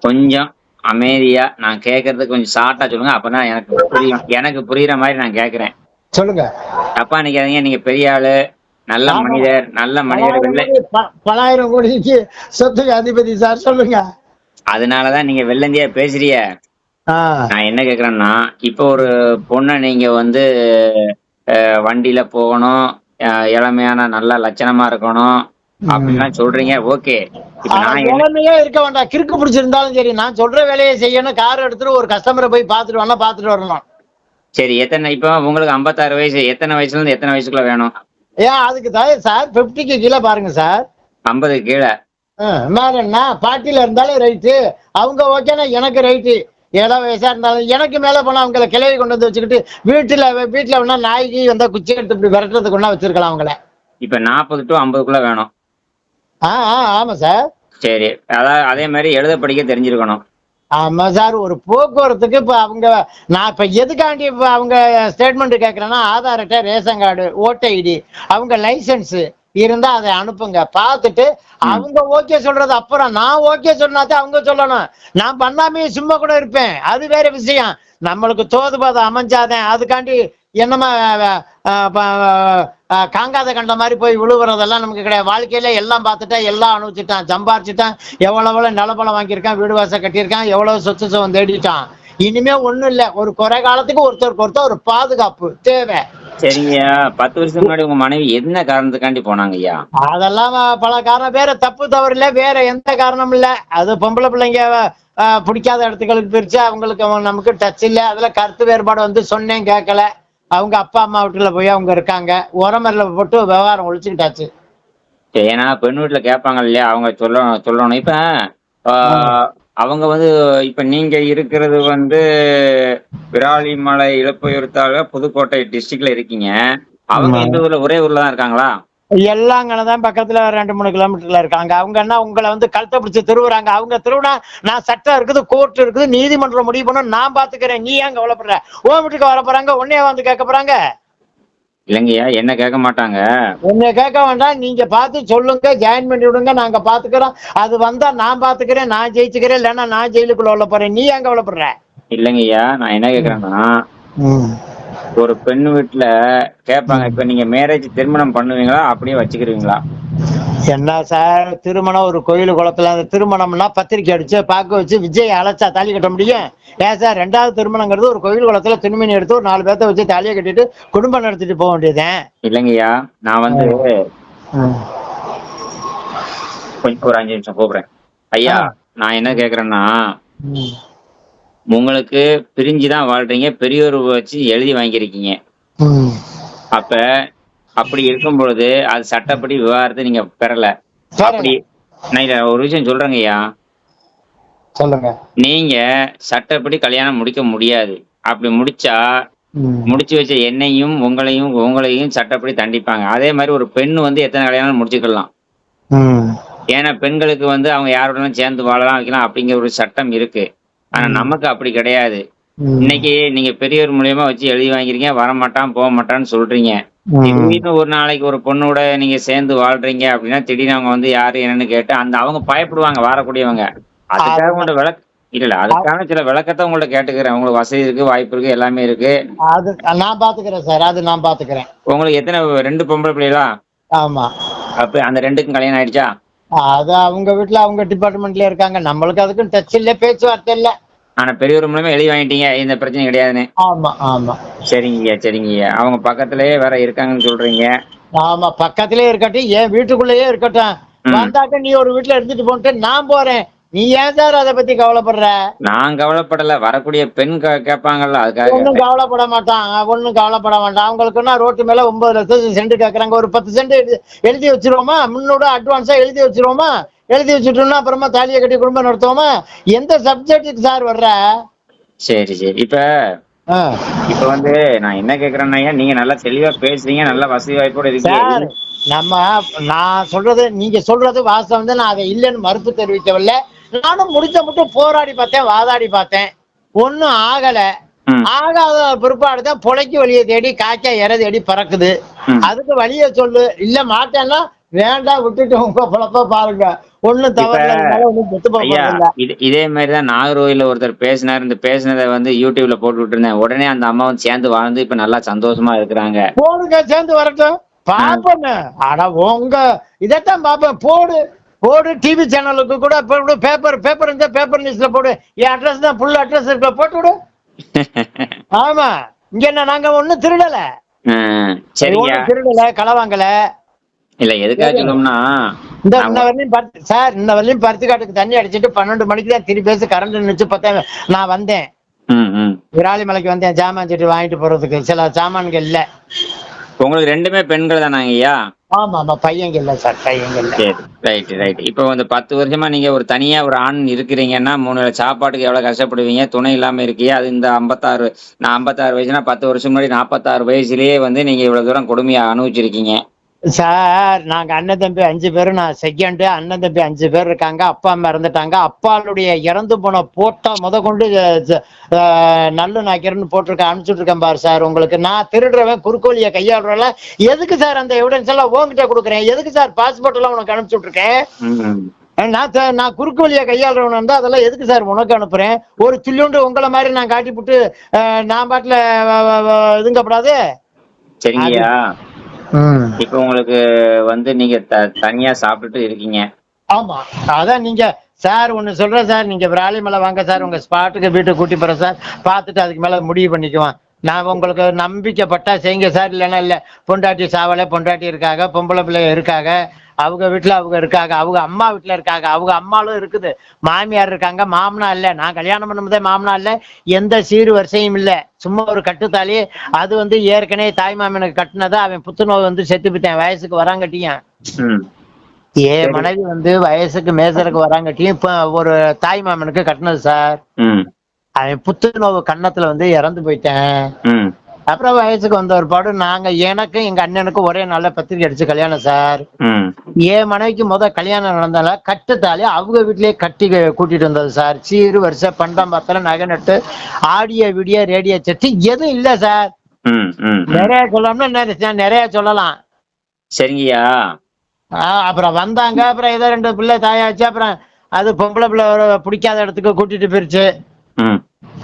கொஞ்சம் அமைதியா நான் கேட்கறதுக்கு கொஞ்சம் ஷார்ட்டா சொல்லுங்க, அப்பதான் எனக்கு புரியுற மாதிரி நான் கேட்கிறேன். சொல்லுங்க. தப்பா நினைக்காதீங்க, நீங்க பெரிய ஆளு, நல்ல மனிதர். 10,000 கோடிக்கு சொத்துக்கு அதிபதி சார், சொல்லுங்க. அதனாலதான் நீங்க வெள்ளந்தியா பேசுறிய. நான் என்ன கேக்குறேன்னா, இப்ப ஒரு பொண்ணை நீங்க வந்து வண்டியில போகணும், இளமையான நல்ல லட்சணமா இருக்கணும் அப்படின்னா சொல்றீங்க, ஓகே. இளமையா இருக்க வேண்டாம், கிறுக்கு பிடிச்சிருந்தாலும் சரி, நான் சொல்ற வேலையை செய்யணும். கார் எடுத்துட்டு ஒரு கஸ்டமரை போய் பார்த்துட்டு வரணும். சரி, எத்தனை இப்போ உங்களுக்கு 56 வயசு, எத்தனை வயசுல இருந்து எத்தனை வயசுக்குள்ள வேணும்? அதுக்கு தான் சார் 50க்கு கீழே பாருங்க சார். 50 கீழே மேல என்ன, பாட்டியில இருந்தாலும் ரைட்டு, அவங்க ஓகேனா எனக்கு ரைட்டு. 7 வயசா இருந்தாலும் எனக்கு மேல போனா அவங்களை கிளவி கொண்டு வந்து வச்சுக்கிட்டு வீட்டுல வேணா நாய்க்கு வந்தா குச்சி எடுத்து இப்படி விரட்டுறதுக்கு ஒண்ணா வச்சிருக்கலாம் அவங்கள. இப்ப 40 to 50க்குள்ள வேணும். ஆமா சார். சரி, அதாவது அதே மாதிரி எழுத படிக்க தெரிஞ்சிருக்கணும். ஆமா சார். ஒரு போக்குவரத்துக்கு இப்ப அவங்க, நான் இப்ப எதுக்காண்டி இப்ப அவங்க ஸ்டேட்மெண்ட் கேட்கறேன்னா, ஆதார் அட்டை, ரேஷன் கார்டு, ஓட்டர் ஐடி, அவங்க லைசன்ஸ், இருந்தா அதை அனுப்புங்க. பார்த்துட்டு அவங்க ஓகே சொல்றது அப்புறம், நான் ஓகே சொன்னாதான் அவங்க சொல்லணும். நான் பண்ணாமே சும்மா கூட இருப்பேன், அது வேற விஷயம். நம்மளுக்கு தோதுபாதம் அமைஞ்சாதேன். அதுக்காண்டி என்னமா காங்காத கண்ட மாதிரி போய் விழுவுறதெல்லாம் நமக்கு கிடையாது. வாழ்க்கையில எல்லாம் பார்த்துட்டேன், எல்லாம் அனுபவிச்சுட்டான், சம்பாரிச்சுட்டான், எவ்வளவு நிலப்பலம் வாங்கியிருக்கான், வீடு வாசல் கட்டியிருக்கான், எவ்வளவு சொத்து சுகம் தேடிட்டான். இனிமே ஒண்ணும் இல்ல. ஒரு குறை காலத்துக்கு ஒருத்தருக்கு ஒருத்தர் ஒரு பாதுகாப்பு தேவை. சரிங்கய்யா. 10 வருஷத்துக்கு முன்னாடி உங்க மனைவி என்ன காரணத்துக்காண்டி போனாங்க ஐயா? அதெல்லாம் பல காரணம், வேற தப்பு தவறு இல்ல, வேற எந்த காரணமும் இல்ல. அது பொம்பளை பிள்ளைங்க பிடிக்காத இடத்துகளுக்கு பிரிச்சு அவங்களுக்கு நமக்கு டச் இல்ல. அதுல கருத்து வேறுபாடு வந்து சொன்னேன் கேட்கல. அவங்க அப்பா அம்மா வீட்டுல போய் அவங்க இருக்காங்க, உரமரில போட்டு விவகாரம் ஒழிச்சுக்கிட்டாச்சு. ஏன்னா பெண் வீட்டுல கேட்பாங்க இல்லையா, அவங்க சொல்லணும். இப்ப அவங்க வந்து இப்ப நீங்க இருக்கிறது வந்து விராலிமலை இலப்பையூர்த்தால புதுக்கோட்டை டிஸ்ட்ரிக்ட்ல இருக்கீங்க. அவங்க எந்த ஊர்ல, ஒரே ஊர்ல தான் இருக்காங்களா? எல்லாங்கதான் பக்கத்துல 2-3 கிலோமீட்டர்ல இருக்காங்க. அவங்க என்ன உங்களை வந்து கழுத்தை பிடிச்சு திருவுறாங்க? அவங்க திருவினா நான் சட்டம் இருக்குது, கோர்ட் இருக்குது, நீதிமன்றம் முடிவு பண்ண நான் பாத்துக்கிறேன், நீ ஏன் கவலைப்படுற? ஓ வீட்டுக்கு வர போறாங்க, உன்னைய வந்து கேட்க போறாங்க? இல்லைங்கய்யா, என்ன கேட்க மாட்டாங்க. உன்னை கேட்க வேண்டாம், நீங்க பார்த்து சொல்லுங்க, ஜாயின் பண்ணி விடுங்க, நாங்க பாத்துக்கிறோம். அது வந்தா நான் பாத்துக்கிறேன், நான் ஜெயிச்சுக்கிறேன், இல்லைன்னா நான் ஜெயிலுக்குள்ள உள்ள போறேன், நீ ஏன் கவலைப்படுற? இல்லைங்கய்யா, நான் என்ன கேக்குறேன்னா, ஒரு பெண் வீட்டுல கேட்பாங்க, இப்ப நீங்க மேரேஜ் திருமணம் பண்ணுவீங்களா, அப்படியே வச்சுக்கிருவீங்களா? என்ன சார் திருமணம்? ஒரு கோயில் குளத்துல அந்த திருமணம்னா பத்திரிக்கை அடிச்சு பார்க்க வச்சு விஜய் அழைச்சா தாலி கட்ட முடியும்? ஏன் சார், 2வது திருமணங்கிறது ஒரு கோயில் குளத்துல துணிமணி எடுத்து ஒரு 4 பேர்த்த வச்சு தாலியை கட்டிட்டு குடும்பம் நடத்திட்டு போக வேண்டியதுதான். இல்லைங்கய்யா, நான் வந்து கொஞ்சம் ஒரு 5 நிமிஷம் கூப்பிடுறேன் ஐயா. நான் என்ன கேக்குறேன்னா, உங்களுக்கு பிரிஞ்சுதான் வாழ்றீங்க, பெரியோர் வச்சு எழுதி வாங்கியிருக்கீங்க. அப்ப அப்படி இருக்கும் பொழுது அது சட்டப்படி விவாகரத்தை நீங்க பெறல. அப்படி நான் ஒரு விஷயம் சொல்றேங்க ஐயா, சொல்லுங்க. நீங்க சட்டப்படி கல்யாணம் முடிக்க முடியாது. அப்படி முடிச்சா முடிச்சு வச்ச என்னையும் உங்களையும் சட்டப்படி தண்டிப்பாங்க. அதே மாதிரி ஒரு பெண் வந்து எத்தனை கல்யாணம் முடிச்சுக்கலாம். ஏன்னா பெண்களுக்கு வந்து அவங்க யாருடனும் சேர்ந்து வாழலாம், வைக்கலாம் அப்படிங்கிற ஒரு சட்டம் இருக்கு. ஆனா நமக்கு அப்படி கிடையாது. இன்னைக்கு நீங்க பெரியவர் மூலியமா வச்சு எழுதி வாங்கிறீங்க, வரமாட்டான் போக மாட்டான்னு சொல்றீங்க. திடீர்னு ஒரு நாளைக்கு ஒரு பொண்ணோட நீங்க சேர்ந்து வாழ்றீங்க அப்படின்னா, திடீர்னு அவங்க வந்து யாரு என்னன்னு கேட்டு அவங்க பயப்படுவாங்க வரக்கூடியவங்க. அதுக்காக உங்கள்ட்ட இல்ல அதுக்கான சில விளக்கத்தை உங்கள்ட்ட கேட்டுக்கிறேன். உங்களுக்கு வசதி இருக்கு, வாய்ப்பு இருக்கு, எல்லாமே இருக்கு. அது நான் பாத்துக்கிறேன் சார், அது நான் பாத்துக்கிறேன். உங்களுக்கு எத்தனை 2 பொம்பளை பிள்ளைகளா? ஆமா. அப்ப அந்த 2க்கும் கல்யாணம் ஆயிடுச்சா? அது அவங்க வீட்டுல அவங்க டிபார்ட்மெண்ட்ல இருக்காங்க, நம்மளுக்கு அதுக்கும் டச் இல்ல, பேச்சுவார்த்தை இல்ல. ஆனா பெரியவர் மூலமா எழுதி வாங்கிட்டீங்க, எந்த பிரச்சனையும் கிடையாதுன்னு. ஆமா ஆமா. சரிங்கய்யா. அவங்க பக்கத்திலேயே வேற இருக்காங்கன்னு சொல்றீங்க. ஆமா, பக்கத்திலேயே இருக்கட்டும், என் வீட்டுக்குள்ளேயே இருக்கட்டும். வந்தாக்க நீ ஒரு வீட்டுல இருந்துட்டு போன்ட்டு நான் போறேன், நீ ஏன் சார் அதை பத்தி கவலைப்படுற? நான் கவலைப்படல, வரக்கூடிய பெண் கேட்பாங்கல்ல, அதுக்காக. ஒன்னும் கவலைப்பட மாட்டான், ஒன்னும் கவலைப்பட மாட்டான். அவங்களுக்குன்னா ரோட்டு மேல 9 லட்சம் சென்ட் கேக்குறாங்க, ஒரு 10 சென்ட் எழுதி வச்சிருவோமா? முன்னோட அட்வான்ஸா எழுதி வச்சிருவோமா? எழுதி வச்சுட்டோம்னா அப்புறமா தாலியை கட்டி குடும்பம் நடத்துவோமா? எந்த சப்ஜெக்டுக்கு சார் வர்ற? சரி. இப்ப வந்து நான் என்ன கேக்குறேன்னா, நீங்க நல்லா தெளிவா பேசுறீங்க, நல்ல வசதி வாய்ப்போட இருக்கீங்க. நான் சொல்றது, நீங்க சொல்றது வாஸ்தவம் தான், நான் அதை இல்லைன்னு மறுப்பு தெரிவிக்கவில்லை. நானும் முடிச்ச மட்டும் போராடி பார்த்தேன், வாதாடி பார்த்தேன், ஒன்னும் ஆகல. ஆகாத பிற்பாடுதான் பொழைக்கு வழியை தேடி காக்கா இற தேடி பறக்குது. அதுக்கு வழிய சொல்லு, இல்ல மாட்டேன்னா வேண்டாம், விட்டுட்டு உங்க பொழப்ப பாருங்க, ஒண்ணும் தவறு. இதே மாதிரிதான் நாகர்கோயில ஒருத்தர் பேசினார். இந்த பேசினதை வந்து யூடியூப்ல போட்டு விட்டு இருந்தேன். உடனே அந்த அம்மா வந்து சேர்ந்து வாழ்ந்து இப்ப நல்லா சந்தோஷமா இருக்கிறாங்க. போடுங்க, சேர்ந்து வரட்டும், பாப்பேன். ஆனா உங்க இதைத்தான் பாப்பேன். போடு டிவி சேனலுக்கு கூட பேப்பர் இருந்தா பேப்பர் நியூஸ்ல போடு, என் அட்ரஸ் தான் ஃபுல் அட்ரஸ் இருக்க, போட்டு விடு. ஆமா, இங்க என்ன நாங்க ஒண்ணும் திருடல, களவாங்கல. இல்ல எதுக்காக சொல்லணும்னா, இன்ன வரலையும் பருத்தி காட்டுக்கு தண்ணி அடிச்சிட்டு 12 மணிக்கு தான் திருப்பி கரண்ட் நிச்சு பார்த்தேன். நான் வந்தேன், விராலிமலைக்கு வந்தேன், ஜாமான் சீட்டு வாங்கிட்டு போறதுக்கு. சில சாமான்கள் இல்ல. உங்களுக்கு 2மே பெண்கள் தானே ஐயா? ஆமா, பையங்க இல்ல சார், பையங்க இல்ல. ரைட். இப்போ வந்து 10 வருஷமா நீங்க ஒரு தனியா ஒரு ஆண் இருக்கிறீங்கன்னா 3 வேளை சாப்பாட்டுக்கு எவ்வளவு கஷ்டப்படுவீங்க, துணை இல்லாம இருக்கீங்க. அது இந்த 56, நான் 56 வயசுனா 10 வருஷம் முன்னாடி 46 வயசுலயே வந்து நீங்க இவ்வளவு தூரம் கொடுமையா அனுபவிச்சிருக்கீங்க. சார் நாங்க அண்ணன் தம்பி 5 பேரு, நான் செகண்ட். அண்ணன் தம்பி 5 பேர் இருக்காங்க. அப்பா அம்மா இறந்துட்டாங்க. அப்பாளுடைய இறந்து போன போட்டோ முத கொண்டு நல்ல நாய்க்கிறன்னு போட்டிருக்கேன், அனுப்பிச்சுட்டு இருக்கேன் பாரு சார். உங்களுக்கு நான் திருடுறவன் குறுக்கோலியை கையாளுறல, எதுக்கு சார் அந்த எவிடன்ஸ் எல்லாம் உங்ககிட்ட கொடுக்குறேன்? எதுக்கு சார் பாஸ்போர்ட் எல்லாம் உனக்கு அனுப்பிச்சுட்டு இருக்கேன்? நான் குறுக்கு வழியா கையாளுறவன் இருந்தா அதெல்லாம் எதுக்கு சார் உனக்கு அனுப்புறேன்? ஒரு துள்ளியுண்டு உங்களை மாதிரி நான் காட்டிவிட்டு நான் பாட்டுல இதுங்கப்படாது. சரிங்கய்யா. இப்ப உங்களுக்கு வந்து நீங்க தனியா சாப்பிட்டுட்டு இருக்கீங்க. ஆமா, அதான் நீங்க சார் ஒண்ணு சொல்றேன் சார், நீங்க விராலிமலை வாங்க சார், உங்க ஸ்பாட்டுக்கு வீட்டுக்கு கூட்டி போறேன் சார். பார்த்துட்டு அதுக்கு மேல முடிவு பண்ணிக்குவான். நான் உங்களுக்கு நம்பிக்கைப்பட்டா செய்யுங்க சார், இல்லைன்னா இல்ல. பொண்டாட்டி சாவல, பொண்டாட்டி இருக்காங்க, பொம்பளை பிள்ளை இருக்காங்க, அவங்க வீட்டுல அவங்க இருக்காங்க, அவங்க அம்மா வீட்டுல இருக்காங்க, அவங்க அம்மாலும் இருக்குது, மாமியார் இருக்காங்க, மாமனா இல்ல. நான் கல்யாணம் பண்ணும்போதே மாமனா இல்ல, எந்த சீர் வரிசையும் இல்ல, சும்மா ஒரு கட்டுத்தாலி. அது வந்து ஏற்கனவே தாய் மாமனுக்கு கட்டினதா, அவன் புத்துநோய் வந்து செத்து போயிட்டேன் வயசுக்கு வராங்கட்டியான். என் மனைவி வந்து வயசுக்கு மேசருக்கு வராங்கட்டியும் இப்ப ஒரு தாய் மாமனுக்கு கட்டினது சார். அவன் புத்துநோவு கன்னத்துல வந்து இறந்து போயிட்டேன். அப்புறம் வயசுக்கு வந்த ஒரு பாடு நாங்க எனக்கும் எங்க அண்ணனுக்கும் ஒரே நாள்ல பத்திரிக்கை அடிச்சு கல்யாணம் சார். என் மனைவிக்கு கல்யாணம் நடந்தால கட்டுத்தாலே அவங்க வீட்லயே கட்டி கூட்டிட்டு வந்தது சார். சீரு வருஷ பண்டம் பத்தல, நகை நட்டு, ஆடியோ வீடியோ ரேடியோ செட்டு எதுவும் இல்ல சார். நிறைய சொல்லணும்னா நிறைய சொல்லலாம். சரிங்கய்யா. அப்புறம் வந்தாங்க, அப்புறம் ஏதோ 2 பிள்ளை தாயாச்சு. அப்புறம் அது பொம்பளை பிள்ளை பிடிக்காத இடத்துக்கு கூட்டிட்டு போயிருச்சு.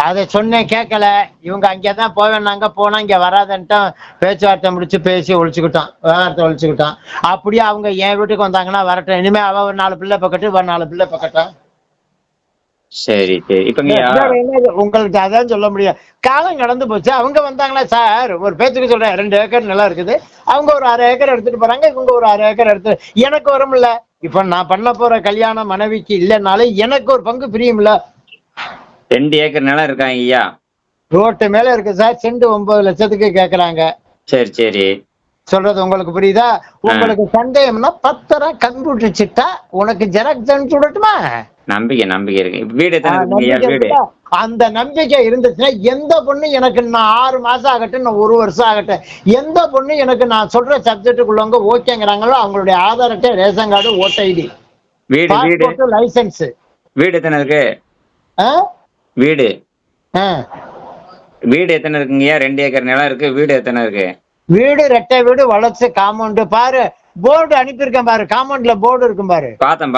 அதை சொன்னேன், கேட்கல. இவங்க அங்கேதான் போவேன்னாங்க, போனா இங்க வராதன்ட்டான். பேச்சுவார்த்தை முடிச்சு பேசி ஒழிச்சுக்கிட்டான், விவகாரத்தை ஒழிச்சுக்கிட்டான். அப்படியே அவங்க என் வீட்டுக்கு வந்தாங்கன்னா வரட்டும், இனிமே அவ ஒரு 4 பிள்ளை பக்கத்து, ஒரு 4 பிள்ளை பக்கட்டும். சரி சரி. இப்ப உங்களுக்கு அதான் சொல்ல முடியும். காலம் கடந்து போச்சு. அவங்க வந்தாங்களா சார், ஒரு பேச்சுக்கு சொல்றேன், 2 ஏக்கர் நிலம் இருக்குது, அவங்க ஒரு 1/2 ஏக்கர் எடுத்துட்டு போறாங்க, இவங்க ஒரு 1/2 ஏக்கர் எடுத்து எனக்கு வரும்ல. இப்ப நான் பண்ண போற கல்யாணம் மனைவிக்கு இல்லைனாலும் எனக்கு ஒரு பங்கு பிரியும்ல. 2 ஏக்கர் நிலம் இருக்காங்க ஐயா. ரோட்டு மேல இருக்கு சார். செண்டு 9 லட்சத்துக்கு கேக்குறாங்க. சரி சரி. சொல்றது உங்களுக்கு புரியுதா? உங்களுக்கு சந்தேகம்னா பத்திரம் கம்ப்யூட்டர் சிட்டா உனக்கு ஜெராக்ஸ் அனுப்பிச்சு விடட்டுமா? நம்பிக்கை இருக்கு. வீடு வீடு அந்த நம்பிக்கை இருந்துச்சுன்னா எந்த பொண்ணு எனக்கு நான் 6 மாசம் ஆகட்டும், நான் 1 வருஷம் ஆகட்டும், எந்த பொண்ணு எனக்கு நான் சொல்ற சப்ஜெக்டுக்குள்ளவங்க ஓகேங்கிறாங்களோ அவங்களுடைய ஆதார் அட்டை, ration card, voter ID, passport, licence. வீடு எத்தனை இருக்கு? வீடு எத்தனை இருக்குங்கய்யா? 2 ஏக்கர் நிலம் இருக்கு. வீடு எத்தனை இருக்கு? வீடு 2 வீடு வளர்ச்சி காம்பவுண்ட் பாரு. போர்டு அனுப்பியிருக்கேன் பாரு, காம்பவுண்ட்ல போர்டு இருக்கும் பாரு. பார்த்தேன்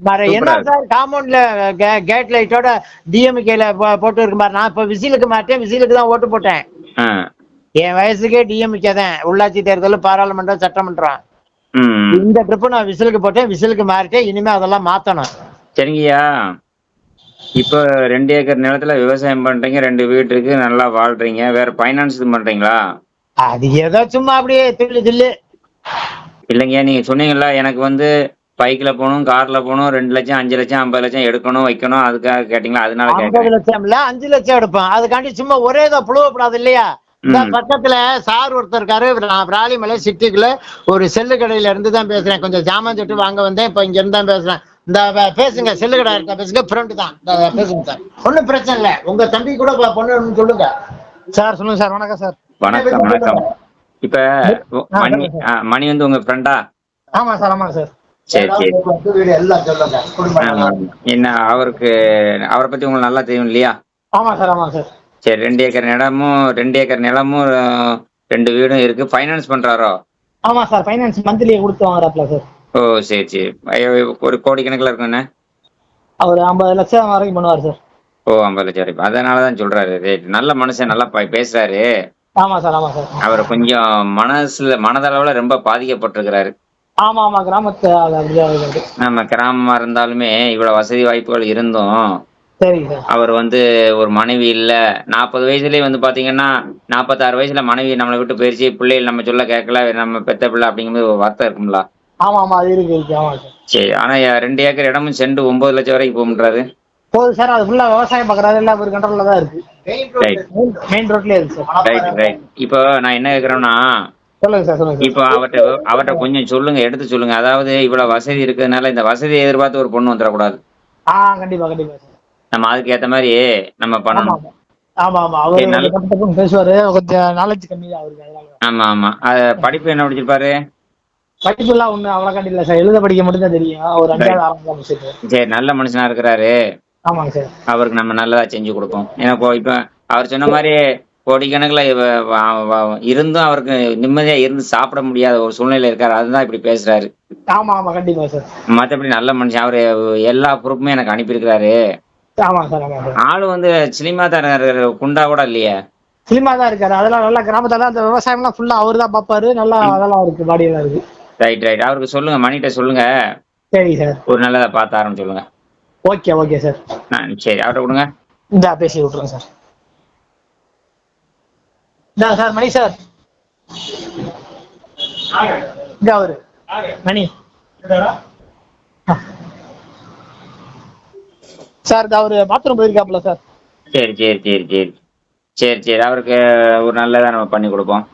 பாரு. என்ன சார் காம்பவுண்ட்ல கேட் லைட்டோட டிஎம்கேல போட்டு இருக்கு பாரு. நான் இப்ப விசிலுக்கு மாட்டேன், விசிலுக்கு தான் ஓட்டு போட்டேன். என் வயசுக்கே டிஎம்கே தான். உள்ளாட்சி தேர்தல், பாராளுமன்றம், சட்டமன்றம். இந்த ட்ரிப்பு நான் விசிலுக்கு போட்டேன், விசிலுக்கு மாறிட்டேன். இனிமே அதெல்லாம் மாத்தணும். சரிங்கய்யா. இப்போ 2 ஏக்கர் நிலத்துல விவசாயம் பண்றீங்க, 2 வீடு இருக்கு, நல்லா வாழ்றீங்க. வேற பைனான்ஸ் பண்றீங்களா? அது ஏதோ சும்மா அப்படியே தில்லு. இல்லைங்க, நீங்க சொன்னீங்கல்ல எனக்கு வந்து பைக்ல போகணும், கார்ல போகணும், 2 லட்சம், 5 லட்சம், 50 லட்சம் எடுக்கணும், வைக்கணும், அதுக்காக கேட்டீங்களா? அதனால 50 லட்சம் இல்ல, 5 லட்சம் எடுப்பேன். அதுக்காண்டி சும்மா ஒரே இதை புழுவப்படாது இல்லையா? இந்த பக்கத்துல சார் ஒருத்தர் இருக்காரு, நான் விராலிமலை சிட்டிக்குள்ள ஒரு செல்லு கடையில இருந்து தான் பேசுறேன். கொஞ்சம் ஜாமான் சொட்டு வாங்க வந்தேன், இப்ப இங்க இருந்து தான் பேசுறேன். இந்த பேசுங்க, செல்லு கடை இருக்க பேசுங்க, ஃப்ரெண்டு தான் பேசுங்க சார், ஒன்றும் பிரச்சனை இல்லை. உங்க தம்பி கூட பொண்ணு சொல்லுங்க சார். சொல்லுங்க சார். வணக்கம் சார். வணக்கம். இப்ப மணி வந்து உங்க ஃப்ரெண்டா? ஆமா சார். ஆமா சார். சரி. என்ன அவரை பத்தி உங்களுக்கு நல்லா தெரியும் இல்லையா? ஆமா சார். ஆமா சார். சரி. 2 ஏக்கர் நிலமும் 2 வீடும் இருக்கு. ஃபைனான்ஸ் பண்றாரோ? ஆமா சார். ஃபைனான்ஸ் மந்த்லி கொடுத்து வாங்குறாப்ல சார். ஓ சரி. ஒரு கோடி கணக்குல இருக்குண்ணே. அவர் 50 லட்சம் வரைக்கும் பண்ணுவார் சார். ஓ 50 லட்சம் வரைக்கும். அதனாலதான் சொல்றாரு. நல்ல மனுஷன், நல்லா பேசுறாரு. ஆமா சார். ஆமா சார். அவர் கொஞ்சம் மனதளவுல ரொம்ப பாதிக்கப்பட்டிருக்கிறாரு. ஆமா ஆமா. கிராமத்து நம்ம கிராமமா இருந்தாலுமே இவ்வளவு வசதி வாய்ப்புகள் இருந்தும் அவர் வந்து ஒரு மனைவி இல்ல. 40 வயசுலயே வந்து பாத்தீங்கன்னா 46 வயசுல மனைவி நம்மளை விட்டு போயிருச்சு, பிள்ளைகள் நம்ம சொல்ல கேட்கல, நம்ம பெத்த பிள்ளை அப்படிங்கும்போது ஒரு வருத்தம் இருக்கும்ல? ஆமா ஆமா. அது இருக்கு. ஆமா சார். சரி. ஆனா 2 ஏக்கர் இடமும் செண்டு 9 லட்சம் வரைக்கும் போகும்ன்றாரு. போகுது சார். அது ஃபுல்லா விவசாயம் பாக்குறாரு, எல்லாம் ஒரு கண்ட்ரோல்ல தான் இருக்கு. மெயின் ரோட்லயே இருக்கு சார். ரைட். இப்போ நான் என்ன கேக்குறேன்னா, சொல்லுங்க சார். சொல்லுங்க. இப்போ அவர்கிட்ட கொஞ்சம் சொல்லுங்க, எடுத்து சொல்லுங்க. அதாவது இவ்வளவு வசதி இருக்கிறதுனால இந்த வசதியை எதிர்பார்த்து ஒரு பொண்ணு வந்துடக்கூடாது. கண்டிப்பா கண்டிப்பா சார். நம்ம அதுக்கு ஏத்த மாதிரி நம்ம பண்ணணும். ஆமா ஆமா. அவர் பேசுவாரு, கொஞ்சம் நாலேஜ் கம்மி அவருக்கு. ஆமா. படிப்பு என்ன படிச்சிருப்பாரு? படிப்புலாம் ஒண்ணு அவ்வளோக்காண்டி இல்லை சார், எழுத படிக்க மட்டும் தான் தெரியும். ஒரு 5வது 6வது முடிச்சிருக்கேன். சரி, நல்ல மனுஷனா இருக்கிறாரு. ஆமாங்க சார். அவருக்கு நம்ம நல்லதா செஞ்சு கொடுப்போம். ஏன்னா இப்போ அவர் சொன்ன மாதிரி கோடிக்கணக்கில் இருந்தும் அவருக்கு நிம்மதியா இருந்து சாப்பிட முடியாத ஒரு சூழ்நிலை இருக்காரு. அதுதான் இப்படி பேசுறாரு. ஆமா ஆமா கண்டிப்பா சார். மற்றபடி நல்ல மனுஷன். அவரு எல்லா பொறுப்புமே எனக்கு அனுப்பியிருக்கிறாரு. ஆமாங்க சார் ஆமாங்க சார். ஆளு வந்து சினிமா தான் குண்டா கூட இல்லையே. சினிமா தான் இருக்காரு. அதெல்லாம் நல்லா கிராமத்துல அந்த விவசாயம்லாம் ஃபுல்லா அவரு தான் பார்ப்பாரு. நல்லா அதெல்லாம் இருக்கு, பாடியெல்லாம் இருக்கு. ரைட். அவருக்கு சொல்லுங்க, மணிகிட்ட சொல்லுங்க, சரிங்க சார். ஒரு நல்லதா பார்த்து ஆரம்பிச்சு சொல்லுங்க. Okay sir. சரி, அவர்கிட்ட கொடுங்க. இந்த பேசி விட்டுருங்க சார். இந்த சார் மணி சார், இந்த அவரு மணி சார், இந்த அவரு பாத்ரூம் போயிருக்காப்ல சார். சரி. அவருக்கு ஒரு நல்லதா நம்ம பண்ணி கொடுப்போம்.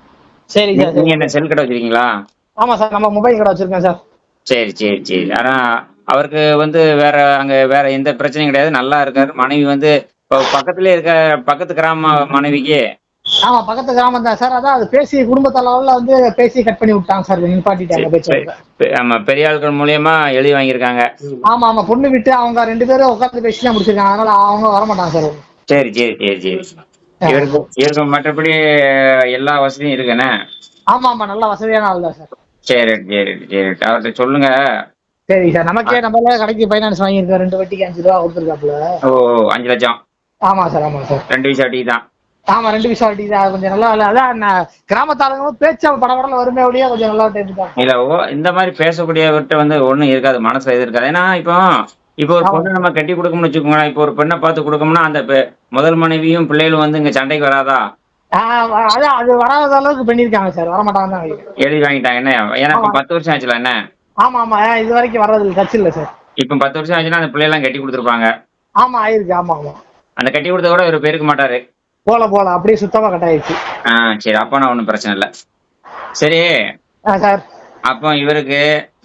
சரி சார். நீங்க என்ன செல் கடை வச்சிருக்கீங்களா? ஆமா சார், நம்ம மொபைல் கடை வச்சிருக்கேன் சார். சரி. ஆனா அவருக்கு வந்து வேற எந்த பிரச்சனையும் கிடையாது. நல்லா இருக்காரு. மனைவி வந்து இப்போ பக்கத்துலயே இருக்க, பக்கத்து கிராம மனைவிக்கு. ஆமா பக்கத்து கிராமம் தான் சார். அதான் அது பேசி குடும்பத்தளவுல வந்து பேசி கட் பண்ணி விட்டாங்க சார், நிப்பாட்டிட்டாங்க பேச்சு. ஆமா, பெரிய ஆட்கள் மூலியமா எழுதி வாங்கியிருக்காங்க. ஆமா பொண்ணு விட்டு அவங்க 2 பேரும் உட்காந்து பேசி தான் முடிச்சிருக்காங்க. அதனால அவங்க வரமாட்டாங்க சார். சரி. இவருக்கு மற்றபடி எல்லா வசதியும் இருக்குண்ணே. ஆமா நல்ல வசதியான ஆள் தான் சார். சரி. அவர்கிட்ட சொல்லுங்க. சரி சார். நமக்கே நம்ம கடைக்கு ஃபைனான்ஸ் வாங்கியிருக்கோம். 2 வட்டிக்கு 5 ரூபா கொடுத்துருக்காப்புல. ஓ, 5 லட்சம். ஆமா சார். 2 வீசா வட்டி தான். ஆமா 2 வீசா வட்டி தான். கொஞ்சம் நல்லா இல்லை. அதான் கிராமத்தாளுங்களும் பேச்சா படபடல வருமே ஒழிய கொஞ்சம் நல்லா இருக்காங்க. இல்ல, இந்த மாதிரி பேசக்கூடியவர்கிட்ட வந்து ஒண்ணும் இருக்காது, மனசுல எது இருக்காது. ஏன்னா இப்போ ஒரு பொண்ணு நம்ம கட்டி கொடுக்கணும்னு வச்சுக்கோங்களேன். இப்போ ஒரு பெண்ணை பார்த்து கொடுக்கணும்னா அந்த முதல் மனைவியும் பிள்ளைகளும் வந்து இங்க சண்டைக்கு வராதா? அதான் அது வராத அளவுக்கு பண்ணிருக்காங்க சார். வரமாட்டாங்க தான் எழுதி வாங்கிட்டாங்க. என்ன, ஏன்னா இப்ப 10 வருஷம் ஆச்சுல. என்ன, ஆமா இது வரைக்கும் வர்றது கட்சி இல்ல சார். இப்ப 10 வருஷம் ஆச்சுன்னா அந்த பிள்ளைலாம் கட்டி கொடுத்துருப்பாங்க. ஆமா ஆயிருக்கு. ஆமா அந்த கட்டி கொடுத்த கூட இவர் பேருக்கு மாட்டாரு. போல அப்படியே சுத்தமா கட்டாயிருச்சு. சரி, அப்ப நான் ஒன்றும் பிரச்சனை இல்லை. சரி சார், அப்போ இவருக்கு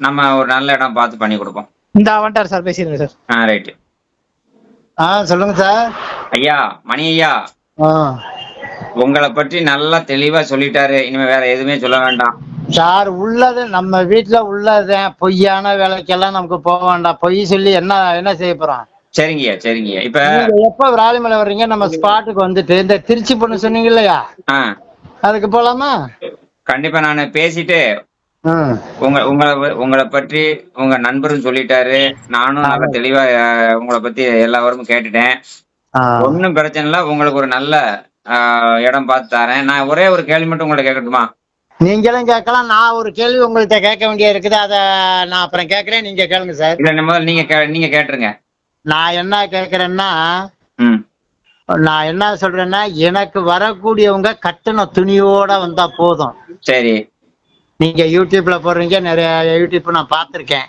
நம்ம ஒரு நல்ல இடம் பார்த்து பண்ணி கொடுப்போம். இந்த வந்துட்டார் சார், பேசிடுங்க சார். ரைட்டு. சொல்லுங்க சார். ஐயா, மணி ஐயா, உங்களை பற்றி நல்லா தெளிவா சொல்லிட்டாரு. இனிமே வேற எதுவுமே சொல்ல வேண்டாம் சார். உள்ளது நம்ம வீட்டுல உள்ளதுதான். பொய்யான வேலைக்கெல்லாம் நமக்கு போக வேண்டாம். பொய் சொல்லி என்ன செய்ய போறோம்? சரிங்கய்யா. இப்ப எப்ப விராலிமலை வர்றீங்க? நம்ம ஸ்பாட்டுக்கு வந்துட்டு இந்த திருச்சி பொண்ணு சொன்னீங்க இல்லையா, அதுக்கு போலாமா? கண்டிப்பா. நான் பேசிட்டு உங்களை பற்றி உங்க நண்பரும் சொல்லிட்டாரு. நானும் நல்லா தெளிவா உங்களை பத்தி எல்லா வாரமும் கேட்டுட்டேன். ஒன்னும் பிரச்சனை இல்ல. உங்களுக்கு ஒரு நல்ல இடம் பார்த்து தரேன். நான் ஒரே ஒரு கேள்வி மட்டும் உங்களை கேட்கட்டுமா? நீங்களும் கேட்கலாம். நான் ஒரு கேள்வி உங்கள்கிட்ட கேட்க வேண்டிய இருக்குது. அத நான் அப்புறம் கேட்கறேன், நீங்க கேளுங்க சார். இல்ல, முதல்ல நீங்க கேட்டுருங்க. நான் என்ன கேட்கறேன்னா, நான் என்ன சொல்றேன்னா, எனக்கு வரக்கூடியவங்க கட்டண துணியோட வந்தா போதும். சரி. நீங்க யூடியூப்ல போடுறீங்க, நிறைய யூடியூப் நான் பார்த்திருக்கேன்.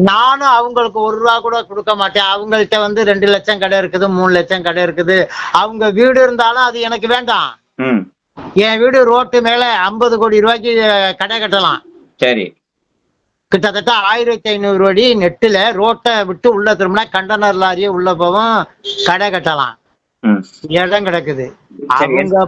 நானும் அவங்களுக்கு 1 ரூபா கூட கொடுக்க மாட்டேன். அவங்கள்ட்ட வந்து 2 லட்சம் கடை இருக்குது, 3 லட்சம் கடை இருக்குது. அவங்க வீடு இருந்தாலும் அது எனக்கு வேண்டாம். என் வீடு ரோட்டு மேல 50 கோடி ரூபாய்க்கு கடை கட்டலாம். சரி. கிட்டத்தட்ட 1500 அடி நெட்டுல ரோட்டை விட்டு உள்ள திரும்பினா கண்டனர் லாரியே உள்ள போவோம், கடை கட்டலாம். இடம் கிடக்குது. அவங்க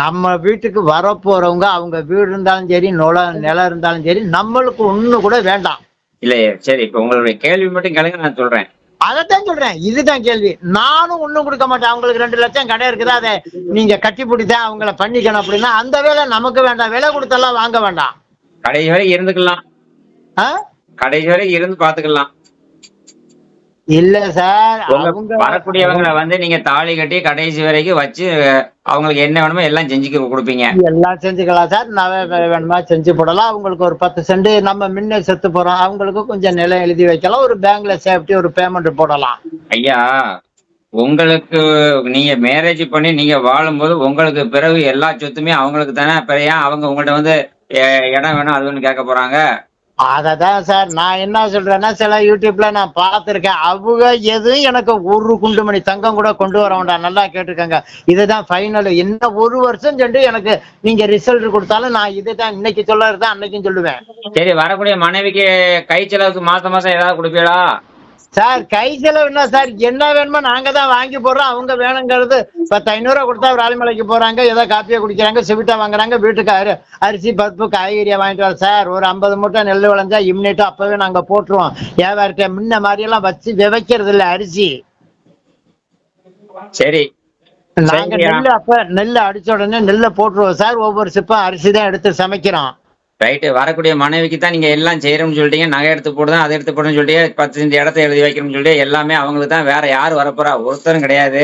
நம்ம வீட்டுக்கு வர போறவங்க, அவங்க வீடு இருந்தாலும் சரி, நிலம் இருந்தாலும் சரி, நம்மளுக்கு ஒண்ணு கூட வேண்டாம். இல்லையே. சரி, இப்ப உங்களுடைய கேள்வி மட்டும் கேளுங்க, நான் சொல்றேன். அதத்தான் சொல்றேன். இதுதான் கேள்வி. நானும் ஒண்ணும் கொடுக்க மாட்டேன். அவங்களுக்கு 2 லட்சம் கடை இருக்குது, அதை நீங்க கட்டி பிடித்தான் அவங்கள பண்ணிக்கணும் அப்படின்னா அந்த வேலை நமக்கு வேண்டாம். விலை கொடுத்தெல்லாம் வாங்க வேண்டாம். கடைசி வரை இருந்துக்கலாம். கடைசி வரை இருந்து பாத்துக்கலாம். இல்ல சார், அவங்க வரக்கூடியவங்களை வந்து நீங்க தாலி கட்டி கடைசி வரைக்கும் வச்சு அவங்களுக்கு என்ன வேணுமோ எல்லாம் செஞ்சு கொடுப்பீங்க. எல்லாம் செஞ்சுக்கலாம் சார். வேணுமா செஞ்சு போடலாம். அவங்களுக்கு ஒரு 10 சென்ட் நம்ம முன்ன செத்து போறோம், அவங்களுக்கு கொஞ்சம் நிலம் எழுதி வைக்கலாம். ஒரு பேங்க்ல சேஃப்டி ஒரு பேமெண்ட் போடலாம். ஐயா, உங்களுக்கு நீங்க மேரேஜ் பண்ணி நீங்க வாழும்போது உங்களுக்கு பிறகு எல்லா சொத்துமே அவங்களுக்கு தானே. பிறகு அவங்க உங்கள்ட்ட வந்து இடம் வேணும் அது ஒண்ணு கேட்க போறாங்க? அததான் சார் நான் என்ன சொல்றேன்னா, சில யூடியூப்ல நான் பார்த்திருக்கேன். அவங்க எதுவும் எனக்கு 1 குண்டுமணி தங்கம் கூட கொண்டு வர வேண்டாம். நல்லா கேட்டுக்கங்க. இதுதான் ஃபைனல். என்ன 1 வருஷம் சென்று எனக்கு நீங்க ரிசல்ட் கொடுத்தாலும் நான் இதுதான் இன்னைக்கு சொல்லறதுதான் அன்னைக்கும் சொல்லுவேன். சரி, வரக்கூடிய மனைவிக்கு கை செலவுக்கு மாசம் ஏதாவது கொடுப்பீங்களா? சார் கை செலவு என்ன சார், என்ன வேணுமோ நாங்க தான் வாங்கி போடுறோம். அவங்க வேணுங்கிறது 10-500 கொடுத்தா ராலிமலைக்கு போறாங்க, ஏதோ காப்பியை குடிக்கிறாங்க, சிவிட்டா வாங்குறாங்க, வீட்டுக்கு அரிசி பருப்பு காய்கறியா வாங்கிட்டு வர சார். ஒரு 50 மூட்டை நெல் விளைஞ்சா இம்மிடியா அப்பவே நாங்க போட்டுருவோம். வியாபாரத்தை முன்ன மாதிரி எல்லாம் வச்சு விதைக்கிறது இல்ல அரிசி. சரி நாங்க நெல் அடிச்ச உடனே நெல்லை போட்டுருவோம் சார். ஒவ்வொரு சிப்பம் அரிசி தான் எடுத்து சமைக்கிறோம். ரைட்டு. வரக்கூடிய மனைவிக்கு தான் நீங்க எல்லாம் செய்யறோம்னு சொல்லிட்டீங்க, நகை எடுத்து போடுதான் அதை எடுத்து போடுன்னு சொல்லிட்டு 10 சென்ட் இடத்த எழுதி வைக்கணும்னு சொல்லிட்டு எல்லாமே அவங்களுக்கு தான், வேற யாரும் வரப்போறா? ஒருத்தரும் கிடையாது.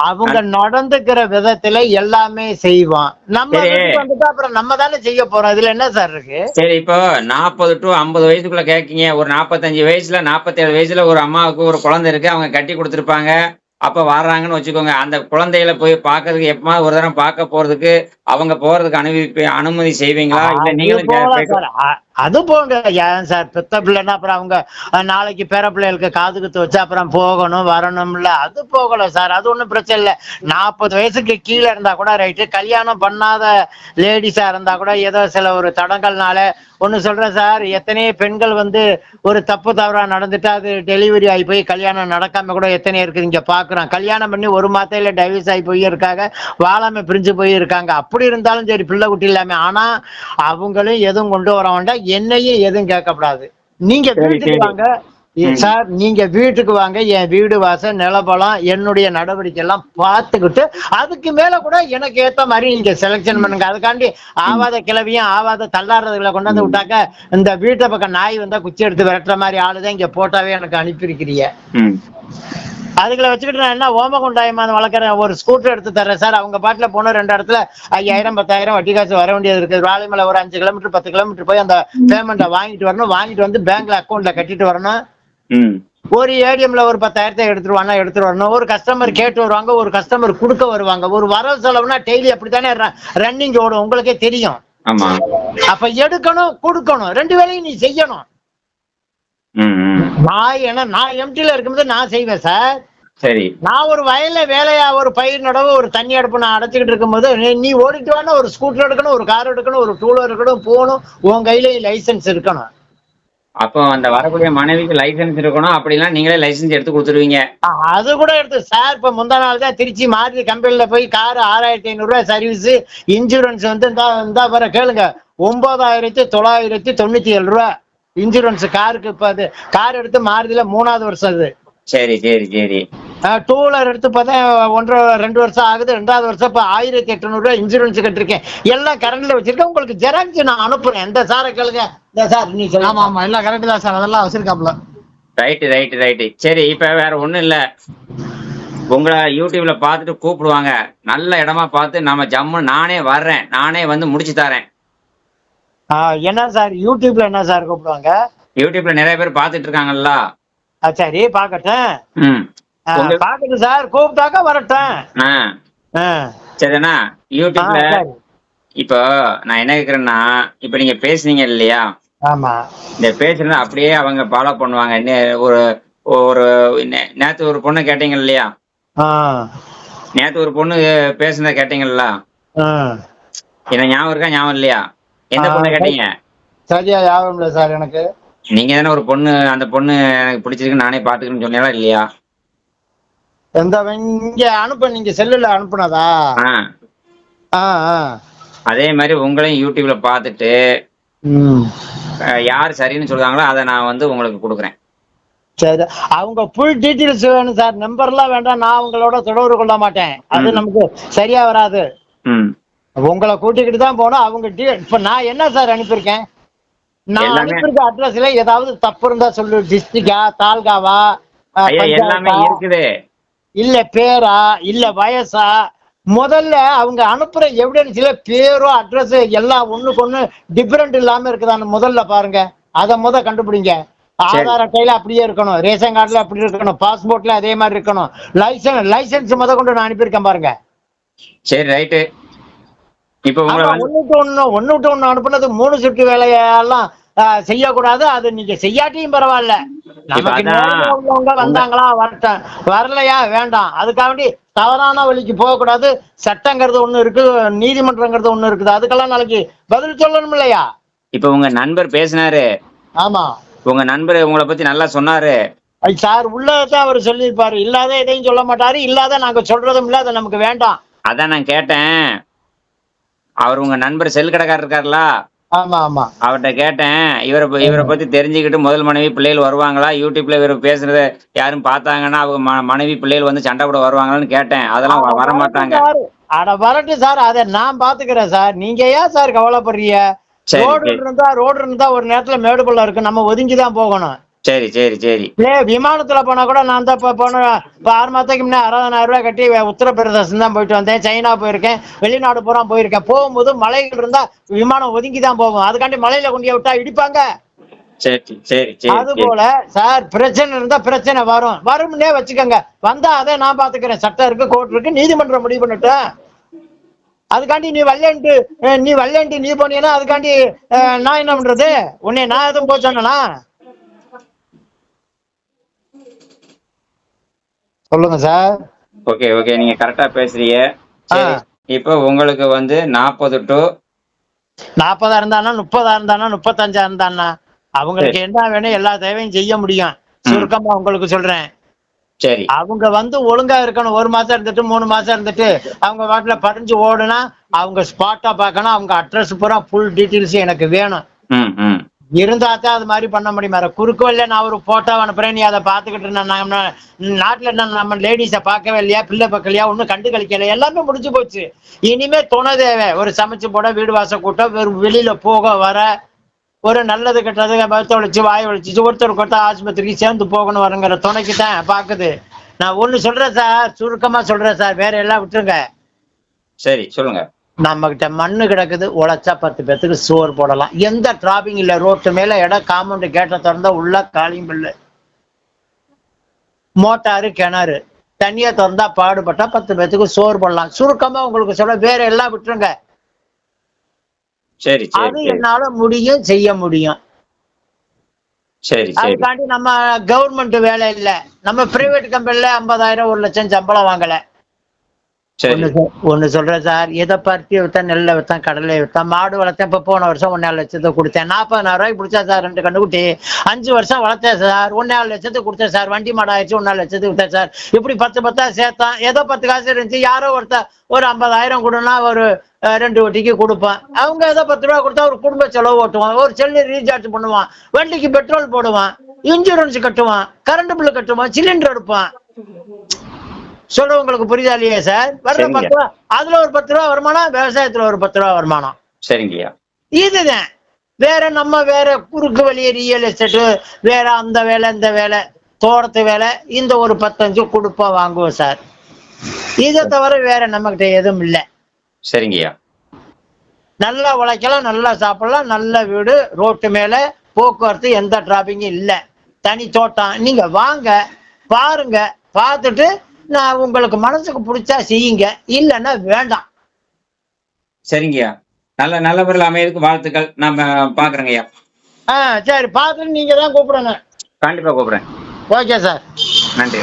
அவங்க நடந்துக்கிற விதத்துல எல்லாமே செய்வோம். நம்ம வீட்டுக்கு வந்துட்டா அப்புறம் நம்ம தானே செய்ய போறோம். இதுல என்ன சார் இருக்கு? சரி, இப்போ 40 to 50 வயசுக்குள்ள கேட்கீங்க. ஒரு 45 வயசுல 47 வயசுல ஒரு அம்மாவுக்கு ஒரு குழந்தை இருக்கு, அவங்க கட்டி கொடுத்துருப்பாங்க. அப்ப வர்றாங்கன்னு வச்சுக்கோங்க. அந்த குழந்தைகளை போய் பார்க்கறதுக்கு எப்பமா ஒரு தரம் பார்க்க போறதுக்கு அவங்க போறதுக்கு அனுமதி செய்வீங்களா? இல்ல நீங்களும் அது போங்க. ஏன் சார், பெத்த பிள்ளைன்னா அப்புறம் அவங்க நாளைக்கு பேர பிள்ளைகளுக்கு காது குத்து வச்சு அப்புறம் போகணும் வரணும்ல, அது போகல சார். அது ஒண்ணும் பிரச்சனை இல்லை. 40 வயசுக்கு கீழே இருந்தா கூட ரைட்டு. கல்யாணம் பண்ணாத லேடிஸா இருந்தா கூட ஏதோ சில ஒரு தடங்கள்னால ஒண்ணு சொல்றேன் சார். எத்தனையோ பெண்கள் ஒரு தப்பு தவறா நடந்துட்டு அது டெலிவரி ஆகி போய் கல்யாணம் நடக்காம கூட எத்தனையோ இருக்குது. இங்க பாக்குறோம். கல்யாணம் பண்ணி ஒரு மாத்தையில டைவர்ஸ் ஆகி போய் இருக்காங்க, வாழாம பிரிஞ்சு போய் இருக்காங்க. அப்படி இருந்தாலும் சரி, பிள்ளை குட்டி இல்லாம. ஆனா அவங்களும் எதுவும் கொண்டு வர வேண்டாம், என்னையும் எதுவும் கேட்கக்கூடாது. நீங்க வீட்டுக்கு வாங்க சார், நீங்க வீட்டுக்கு வாங்க. என் வீடு வாசல் நிலபலம் என்னுடைய நடவடிக்கை எல்லாம் பார்த்துக்கிட்டு அதுக்கு மேல கூட எனக்கு ஏத்த மாதிரி நீங்க செலக்ஷன் பண்ணுங்க. அதுக்காண்டி ஆவாத கிளவியும் ஆவாத தள்ளாடுறதுல கொண்டாந்து விட்டாக்க இந்த வீட்டை பக்கம் நாய் வந்தா குச்சி எடுத்து விரட்டுற மாதிரி ஆளுதான் இங்க போட்டாவே எனக்கு அனுப்பியிருக்கிறீங்க. அதுகளை வச்சுக்கிட்டு நான் என்ன ஓமகுண்டாயமான வளர்க்குறேன். ஒரு ஸ்கூட்டர் எடுத்து தர்றேன் சார். அவங்க பாட்டில் போன 2 இடத்துல 5000 10,000 வட்டி காசு வர வேண்டியது இருக்குது. ராலிமலை ஒரு 5 கிலோமீட்டர் 10 கிலோமீட்டர் போய் அந்த பேமெண்ட்டை வாங்கிட்டு வரணும். வாங்கிட்டு வந்து பேங்க்ல அக்கௌண்ட்ல கட்டிட்டு வரணும். ஒரு ஏடிஎம்ல ஒரு 10,000 எடுத்துட்டு வரணும். ஒரு கஸ்டமர் கேட்டு வருவாங்க, ஒரு கஸ்டமர் கொடுக்க வருவாங்க. ஒரு வரவு செலவுனா டெய்லி அப்படித்தானே ரன்னிங் ஓடும், உங்களுக்கே தெரியும். அப்ப எடுக்கணும் கொடுக்கணும், 2 வேலையும் நீ செய்யணும். நான் எம்டில இருக்கும்போது நான் செய்வேன் சார். சரி, நான் ஒரு வயல்ல வேலையா ஒரு பயிர் நடவு ஒரு தண்ணி அடுப்பு நான் அடைச்சிக்கிட்டு இருக்கும்போது நீ ஓடிட்டு வானா ஒரு ஸ்கூட்டர் எடுக்கணும், ஒரு கார் எடுக்கணும், ஒரு டூ வீலர் எடுக்கணும், போகணும். உன் கையில லைசன்ஸ் இருக்கணும். அப்போ அந்த வரக்கூடிய மனைவிக்கு லைசன்ஸ் இருக்கணும். அப்படிலாம் நீங்களே லைசன்ஸ் எடுத்து கொடுத்துருவீங்க? அது கூட எடுத்து சார். இப்ப முந்தா நாள் தான் திருச்சி மாருதி கம்பெனில போய் கார் 6500 ரூபாய் சர்வீஸ், இன்சூரன்ஸ் இந்தா வர கேளுங்க 9997 ரூபாய் இன்சூரன்ஸ் காருக்கு. இப்ப அது கார் எடுத்து மாருதியில 3வது வருஷம் அது. சரி சரி சரி. டூ வீலர் எடுத்து பார்த்தா 1-2 வருஷம் ஆகுது. 2வது வருஷம் இப்ப 1800 ரூபாய் இன்சூரன்ஸ் கட்டிருக்கேன். எல்லாம் கரண்ட்ல வச்சிருக்கேன். உங்களுக்கு ஜெராக்ஸ் நான் அனுப்புறேன். எந்த சாரை கேளுங்க. இந்த சார் நீ சொல்ல. ஆமா ஆமா, எல்லாம் கரெக்ட் தான் சார். அதெல்லாம் வச்சிருக்காப்ல. ரைட்டு. சரி, இப்ப வேற ஒண்ணும் இல்ல. உங்களை யூடியூப்ல பார்த்துட்டு கூப்பிடுவாங்க. நல்ல இடமா பார்த்து நம்ம ஜம்மு நானே வர்றேன், நானே வந்து முடிச்சு தரேன். என்ன சார் யூடியூப்ல என்ன சார் கூப்பிடுவாங்க? யூடியூப்ல நிறைய பேர் பார்த்துட்டு இருக்காங்கல்ல. சரி, பாக்கட்டும். பாக்கட்டும் சார், கூப்பிட்டாக்கா வரட்டும். சரிண்ணா. யூடியூப்ல இப்போ நான் என்ன கேக்குறேன்னா, இப்ப நீங்க பேசுனீங்க இல்லையா? ஆமா. இந்த பேசுறது அப்படியே அவங்க ஃபாலோ பண்ணுவாங்க. ஒரு நேத்து ஒரு பொண்ணு கேட்டீங்க இல்லையா? நேத்து ஒரு பொண்ணு பேசுனத கேட்டீங்கல்ல? என்ன ஞாபகம் இருக்கா, ஞாபகம் இல்லையா? எந்த பொண்ணு கேட்டீங்க? சரியா ஞாபகம் இல்ல சார் எனக்கு. நீங்க தானே ஒரு பொண்ணு, அந்த பொண்ணு எனக்கு பிடிச்சிருக்கு நானே பாத்துக்கிறேன்னு சொன்னீங்களா இல்லையா? இங்க அனுப்ப, நீங்க செல்லுல அனுப்புனதா? அதே மாதிரி உங்களையும் யூடியூப்ல பாத்துட்டு யார் சரின்னு சொல்றாங்களோ அதை நான் வந்து உங்களுக்கு கொடுக்குறேன். சரி, அவங்க ஃபுல் டீட்டெயில்ஸ் வேணும் சார். நம்பர்லாம் வேண்டாம், நான் உங்களோட தொடர்பு கொள்ள மாட்டேன். அது நமக்கு சரியா வராது. உங்களை கூட்டிக்கிட்டு தான் போனோம். அவங்க இப்ப நான் என்ன சார் அனுப்பியிருக்கேன்? நான் அனுப்பியிருக்க அட்ரஸ்ல ஏதாவது தப்பு இருந்தா சொல்லு. டிஸ்ட்ரிக்டா, தாலுகாவா, எல்லாமே இருக்குது. இல்ல பேரா, இல்ல வயசா? முதல்ல அவங்க அனுப்புற எவிடன்ஸ்ல பேரோ அட்ரஸ் எல்லாம் ஒண்ணுக்கு ஒண்ணு டிஃபரெண்ட் இல்லாம இருக்குதான்னு முதல்ல பாருங்க. அதை கண்டுபிடிங்க. ஆதார் அட்டையில அப்படியே இருக்கணும், ரேஷன் கார்டுல அப்படி இருக்கணும், பாஸ்போர்ட்ல அதே மாதிரி இருக்கணும், லைசன்ஸ் கொண்டு நான் அனுப்பியிருக்கேன் பாருங்க. சரி, ரைட்டு. இப்ப ஒண்ணு விட்டு ஒண்ணு அனுப்புனது 3 ஷிஃப்ட் வேலையெல்லாம் செய்யக்கூடாது. அது நீங்க செய்யாட்டியும் பரவாயில்ல. நமக்கு வந்தாங்களா வரட்டும், வரலையா வேண்டாம். அதுக்காண்டி தவறான வழிக்கு போகக்கூடாது. சட்டங்கிறது ஒண்ணு இருக்கு, நீதிமன்றங்கிறது ஒண்ணு இருக்குது. அதுக்கெல்லாம் நாளைக்கு பதில் சொல்லணும் இல்லையா? இப்ப உங்க நண்பர் பேசினாரு. ஆமா, உங்க நண்பர் உங்களை பத்தி நல்லா சொன்னாரு. அது சார் உள்ளதான் அவர் சொல்லியிருப்பாரு, இல்லாத எதையும் சொல்ல மாட்டாரு, இல்லாத நாங்க சொல்றதும் இல்ல, அது நமக்கு வேண்டாம். அதான் நான் கேட்டேன். அவர் உங்க நண்பர் செல் கடைக்காரர் இருக்காருல, ஆமா ஆமா. அவர்கிட்ட கேட்டேன். இவரை பத்தி தெரிஞ்சுக்கிட்டு முதல் மனைவி பிள்ளைகள் வருவாங்களா, யூடியூப்ல இவர் பேசுறத யாரும் பார்த்தாங்கன்னா அவங்க மனைவி பிள்ளைகள் வந்து சண்டை போட வருவாங்களான்னு கேட்டேன். அதெல்லாம் அட வர வரட்டும் மாட்டாங்க. சார், அட வரட்டும் சார், அதை நான் பாத்துக்கிறேன் சார். நீங்க ஏன் சார் கவலைப்படுறீங்க? சரி ரோடு இருந்தா ஒரு நேரத்துல மேடு பள்ளம் இருக்கு, நம்ம ஒதுங்கிதான் போகணும். சரி சரி சரி. விமானத்துல போனா கூட நான் தான் போன 6 மாதத்துக்கு முன்னே 60,000 ரூபாய் கட்டி உத்தரப்பிரதேசம் தான் போயிட்டு வந்தேன், சைனா போயிருக்கேன், வெளிநாடு பூரா போயிருக்கேன். போகும்போது மலைகள் இருந்தா விமானம் ஒதுங்கி தான் போகும். அதுக்காண்டி மலையில கொண்டு விட்டா இடிப்பாங்க. சரி சரி அது சரி. போல சார், பிரச்சனை இருந்தா பிரச்சனை வரும்னே வச்சுக்கோங்க. வந்தா அதை நான் பாத்துக்கிறேன். சட்டம் இருக்கு, கோர்ட் இருக்கு, நீதிமன்றம் முடிவு பண்ணிட்டேன். அதுக்காண்டி நீ வல்லேண்டி நீ போனீங்கன்னா அதுக்காண்டி நான் என்ன பண்றது? உன்னை நான் எதுவும் போய் சொன்னா? சொல்லுங்க சார். ஓகே ஓகே, நீங்க கரெக்டா பேசுறீங்க. சரி, இப்போ உங்களுக்கு வந்து 40 to 40 இருந்தானா, 30 இருந்தானா, 35 இருந்தானா, அவங்களுக்கு என்ன வேணும் எல்லா தேவையும் செய்ய முடியும். சுருக்கமா உங்களுக்கு சொல்றேன். சரி. அவங்க வந்து ஒழுங்கா இருக்கணும். 1 மாசம் இருந்துட்டு 3 மாசம் இருந்துட்டு அவங்க வாட்டில படிஞ்சு ஓடுனா அவங்க ஸ்பாட்டா பார்க்கணும். அவங்க அட்ரஸ் பூரா ஃபுல் டீட்டெயில்ஸ் எனக்கு வேணும். இருந்தாதான் அது மாதிரி பண்ண முடியுமா? குறுக்கு வழியில நான் ஒரு போட்டோ அனுப்புறேன், நீ அதை பார்த்துக்கிட்டு நம்ம நாட்டுல என்ன நம்ம லேடிஸை பார்க்கவே இல்லையா, பிள்ளை பார்க்கலையா, ஒன்றும் கண்டு கழிக்கல, எல்லாமே முடிஞ்சு போச்சு. இனிமே துணை தேவை. ஒரு சமைச்சு போட, வீடு வாசல் கூட்டம், வெளியில போக வர, ஒரு நல்லது கெட்டது பத்தொழிச்சு வாய் ஒழிச்சு ஒருத்தருக்கு ஒருத்தர் ஆஸ்பத்திரிக்கு சேர்ந்து போகணும் வருங்கிற துணைக்கு தான் பாக்குது. நான் ஒண்ணு சொல்றேன் சார், சுருக்கமா சொல்றேன் சார், வேற எல்லாம் விட்டுருங்க. சரி சொல்லுங்க. நம்ம கிட்ட மண்ணு கிடக்குது, உழைச்சா 10 பேத்துக்கு சோறு போடலாம். எந்த டிராபிங் இல்ல, ரோட்டு மேல இடம், காம்பவுண்ட் கேட்ட திறந்தா உள்ள காலியும் பில்லு, மோட்டாரு, கிணறு, தண்ணியை திறந்தா பாடுபட்டா 10 பேத்துக்கு சோறு போடலாம். சுருக்கமா உங்களுக்கு சொல்ல, வேற எல்லாம் விட்டுருங்க. சரி அது என்னால முடியும், செய்ய முடியும். சரி. அதுக்காண்டி நம்ம கவர்மெண்ட் வேலை இல்ல, நம்ம பிரைவேட் கம்பெனில 50,000 1 லட்சம் சம்பளம் வாங்கல. ஒண்ணு சொல்றேன் சார், எதை பருத்தி வித்தேன், நெல்லை வித்தேன், கடலை வித்தேன், மாடு வளர்த்தேன். இப்ப போன வருஷம் 1,4 லட்சத்துக்கு கொடுத்தேன். 40,000 ரூபாய்க்கு பிடிச்சா சார் 2 கண்டுக்குட்டி. 5 வருஷம் வளர்த்தேன் சார், 1,4 லட்சத்துக்கு கொடுத்தேன் சார். வண்டி மாடு ஆயிடுச்சு, 1,4 லட்சத்துக்கு வித்தேன் சார். இப்படி 10 சேர்த்தான். ஏதோ 10 காசு இருந்துச்சு. யாரோ ஒரு 50,000 கொடுனா ஒரு 2 வட்டிக்கு கொடுப்பான். அவங்க ஏதோ 10 ரூபா கொடுத்தா ஒரு குடும்ப செலவு ஓட்டுவான், ஒரு செல்லு ரீசார்ஜ் பண்ணுவான், வண்டிக்கு பெட்ரோல் போடுவான், இன்சூரன்ஸ் கட்டுவான், கரண்ட் பில்லு கட்டுவான், சிலிண்டர் எடுப்பான். சொல்றவங்களுக்கு புரியுதா இல்லையா சார்? வர்ற 10 ரூபா, அதுல ஒரு 10 ரூபா வருமானம், விவசாயத்துல ஒரு 10 ரூபா வருமானம். சரிங்கய்யா. இதுதான். வேற குறுக்கு வழிய ரியல் எஸ்டேட் வேற, அந்த வேலை இந்த வேலை, தோட்டத்து வேலை, இந்த ஒரு 15 கொடுப்போம் வாங்குவோம் சார். இதை தவிர வேற நம்ம கிட்ட எதுவும் இல்லை. சரிங்கய்யா. நல்லா உழைக்கலாம், நல்லா சாப்பிடலாம், நல்ல வீடு, ரோட்டு மேல போக்குவரத்து, எந்த டிராபிக்கும் இல்லை, தனி தோட்டம். நீங்க வாங்க, பாருங்க, பார்த்துட்டு நான் உங்களுக்கு மனசுக்கு பிடிச்சா செய்யுங்க, இல்லைன்னா வேண்டாம். சரிங்கய்யா. நல்ல முறையில் அமையறதுக்கு வாழ்த்துக்கள். நம்ம பாக்குறேங்கய்யா. சரி, பார்த்துட்டு நீங்க தான் கூப்பிடணும். கண்டிப்பா கூப்பிடுறேன். ஓகே சார், நன்றி.